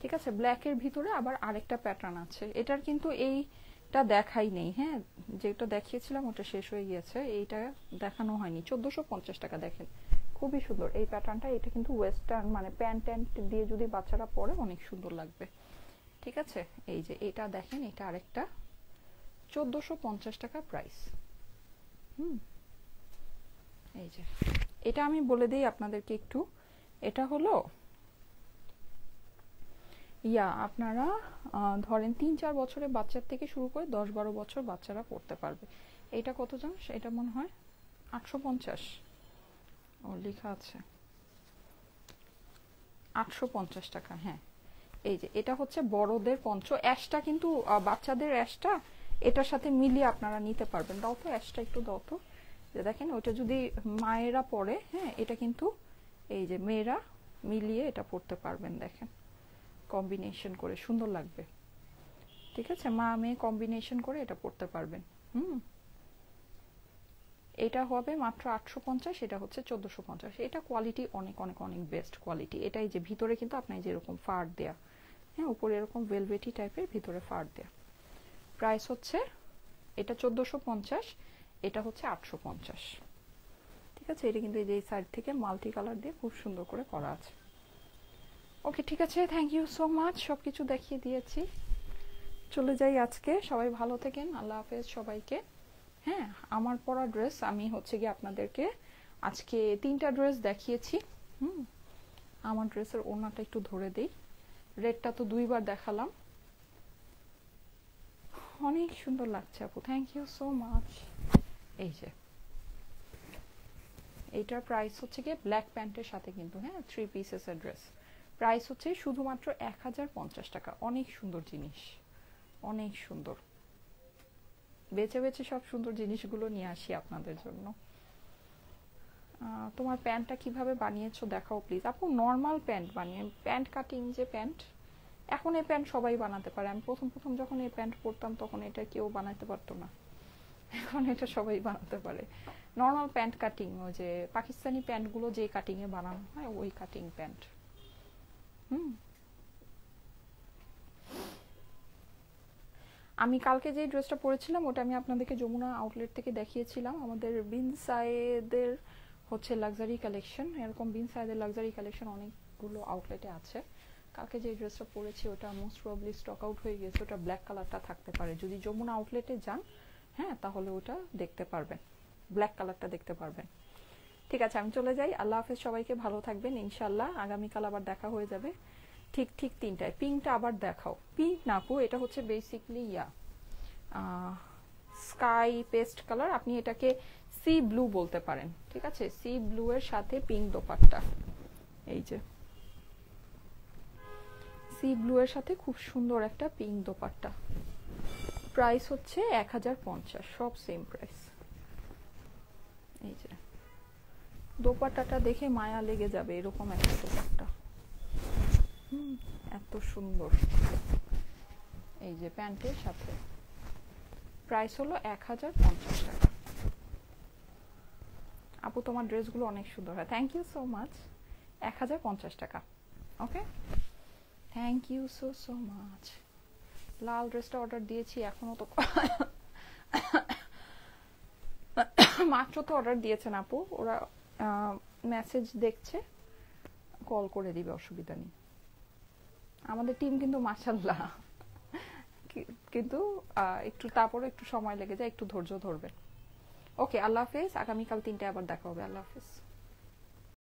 ঠিক আছে। ব্ল্যাকের ভিতরে আবার আরেকটা প্যাটার্ন আছে, এটার কিন্তু এইটা দেখাই নেই, হ্যাঁ যেটা দেখিয়েছিলাম ওটা শেষ হয়ে গিয়েছে, এইটা দেখানো হয়নি। 1450 টাকা, দেখেন খুবই সুন্দর এই প্যাটার্নটা, এটা কিন্তু ওয়েস্টার্ন মানে প্যান্ট ট্যান্ট দিয়ে যদি বাচ্চারা পরে অনেক সুন্দর লাগবে, ঠিক আছে। এই যে এটা দেখেন, এটা আরেকটা 1450 টাকা প্রাইস। এই যে এটা আমি বলে দিই আপনাদেরকে একটু, এটা হলো ইয়া আপনারা ধরেন 3-4 বছরের বাচ্চার থেকে শুরু করে 10-12 বছর বাচ্চারা পড়তে পারবে। এটা কত জান, এটা মনে হয় 850, ও লেখা আছে 850 টাকা। হ্যাঁ এই যে এটা হচ্ছে বড়দের পঞ্চ, অ্যাশটা কিন্তু বাচ্চাদের অ্যাশটা এটার সাথে মিলিয়ে আপনারা নিতে পারবেন। দাও তো অ্যাশটা একটু দাও তো, যে দেখেন ওটা যদি মায়েরা পরে, হ্যাঁ এটা কিন্তু এই যে মেয়েরা মিলিয়ে এটা পড়তে পারবেন, দেখেন কম্বিনেশন করে সুন্দর লাগবে, ঠিক আছে, মা মেয়ে কম্বিনেশন করে এটা পড়তে পারবেন। এটা হবে মাত্র 850, এটা হচ্ছে 1450। এটা কোয়ালিটি অনেক অনেক অনেক বেস্ট কোয়ালিটি। এটাই যে ভিতরে কিন্তু আপনার যেরকম ফাড় দেয়া, হ্যাঁ উপরে এরকম ভেলভেটি টাইপের, ভিতরে ফাড় দেয়া। প্রাইস হচ্ছে এটা 1450, এটা হচ্ছে 850, ঠিক আছে। এটা কিন্তু এই যে সাইড থেকে মাল্টি কালার দিয়ে খুব সুন্দর করে করা আছে। ওকে ঠিক আছে, থ্যাংক ইউ সো মাচ, সবকিছু দেখিয়ে দিয়েছি, চলে যাই আজকে। সবাই ভালো থাকেন, আল্লাহ হাফেজ সবাইকে। হ্যাঁ আমার পরা ড্রেস আমি হচ্ছে কি আপনাদেরকে আজকে 3টা ড্রেস দেখিয়েছি। আমার ড্রেসের ওড়নাটা একটু ধরে দেই, রেডটা তো 2বার দেখালাম, অনেক সুন্দর লাগছে আপু, থ্যাংক ইউ সো মাচ। এই যে এইটার প্রাইস হচ্ছে গিয়ে ব্ল্যাক প্যান্টের সাথে কিন্তু, হ্যাঁ 3 পিসেসের ড্রেস, প্রাইস হচ্ছে শুধুমাত্র 1050 টাকা। অনেক সুন্দর জিনিস, অনেক সুন্দর, বেছে বেছে সব সুন্দর জিনিসগুলো নিয়ে আসি আপনাদের জন্য। তোমার প্যান্টটা কিভাবে বানিয়েছো দেখাও প্লিজ আপু। নর্মাল প্যান্ট বানিয়ে, প্যান্ট কাটিং যে প্যান্ট, এখন এই প্যান্ট সবাই বানাতে পারে। আমি প্রথম প্রথম যখন এই প্যান্ট পরতাম তখন এটা কেউ বানাতে পারতো না, এখন এটা সবাই বানাতে পারে। নর্মাল প্যান্ট কাটিং, ওই যে পাকিস্তানি প্যান্টগুলো যে কাটিং এ বানানো হয় ওই কাটিং প্যান্ট। আমি কালকে যে ড্রেসটা পরেছিলাম ওটা আমি আপনাদেরকে যমুনা আউটলেট থেকে দেখিয়েছিলাম। আমাদের বিন সায়েদের হচ্ছে লাক্সারি কালেকশন, এরকম বিন সায়েদের লাক্সারি কালেকশন অনেকগুলো আউটলেটে আছে। কালকে যে ড্রেসটা পরেছি ওটা মোস্ট প্রবাবলি স্টক আউট হয়ে গেছে, ওটা ব্ল্যাক কালারটা থাকতে পারে। যদি যমুনা আউটলেটে যান হ্যাঁ তাহলে ওটা দেখতে পারবেন, ব্ল্যাক কালারটা দেখতে পারবেন। ঠিক আছে, আমি চলে যাই। আল্লাহ হাফেজ, সবাইকে ভালো থাকবেন। ইনশাল্লাহ আগামীকাল আবার দেখা হয়ে যাবে ঠিক 3টায়। পিঙ্কটা আবার দেখাও। পিঙ্ক না আপু, এটা হচ্ছে বেসিকলি স্কাই পেস্ট কালার, আপনি এটাকে সি ব্লু বলতে পারেন। ঠিক আছে, সি ব্লু এর সাথে পিঙ্ক দোপাট্টা, এই যে সি ব্লু এর সাথে খুব সুন্দর একটা পিঙ্ক দোপাট্টা। প্রাইস হচ্ছে 1050, সব সেম প্রাইস। এই যে দোপাট্টাটা দেখে মায়া লেগে যাবে, এরকম একটা দোপাট্টা, এত সুন্দর। এই যে প্যান্টের সাথে প্রাইস হলো 1050 টাকা। আপু তোমার ড্রেসগুলো অনেক সুন্দর হয়, থ্যাংক ইউ সো মাচ। 1050 টাকা, okay, thank you so so much. লাল ড্রেসটা অর্ডার দিয়েছি, এখনো তো মাত্র তো অর্ডার দিয়েছেন আপু, ওরা মেসেজ দেখছে, কল করে দিবে, অসুবিধা নেই। আমাদের টিম কিন্তু মাশাআল্লাহ, কিন্তু একটু তারপরে একটু সময় লেগে যায়, একটু ধৈর্য ধরবেন। ওকে, আল্লাহ হাফেজ, আগামীকাল 3টায় আবার দেখা হবে। আল্লাহ হাফেজ।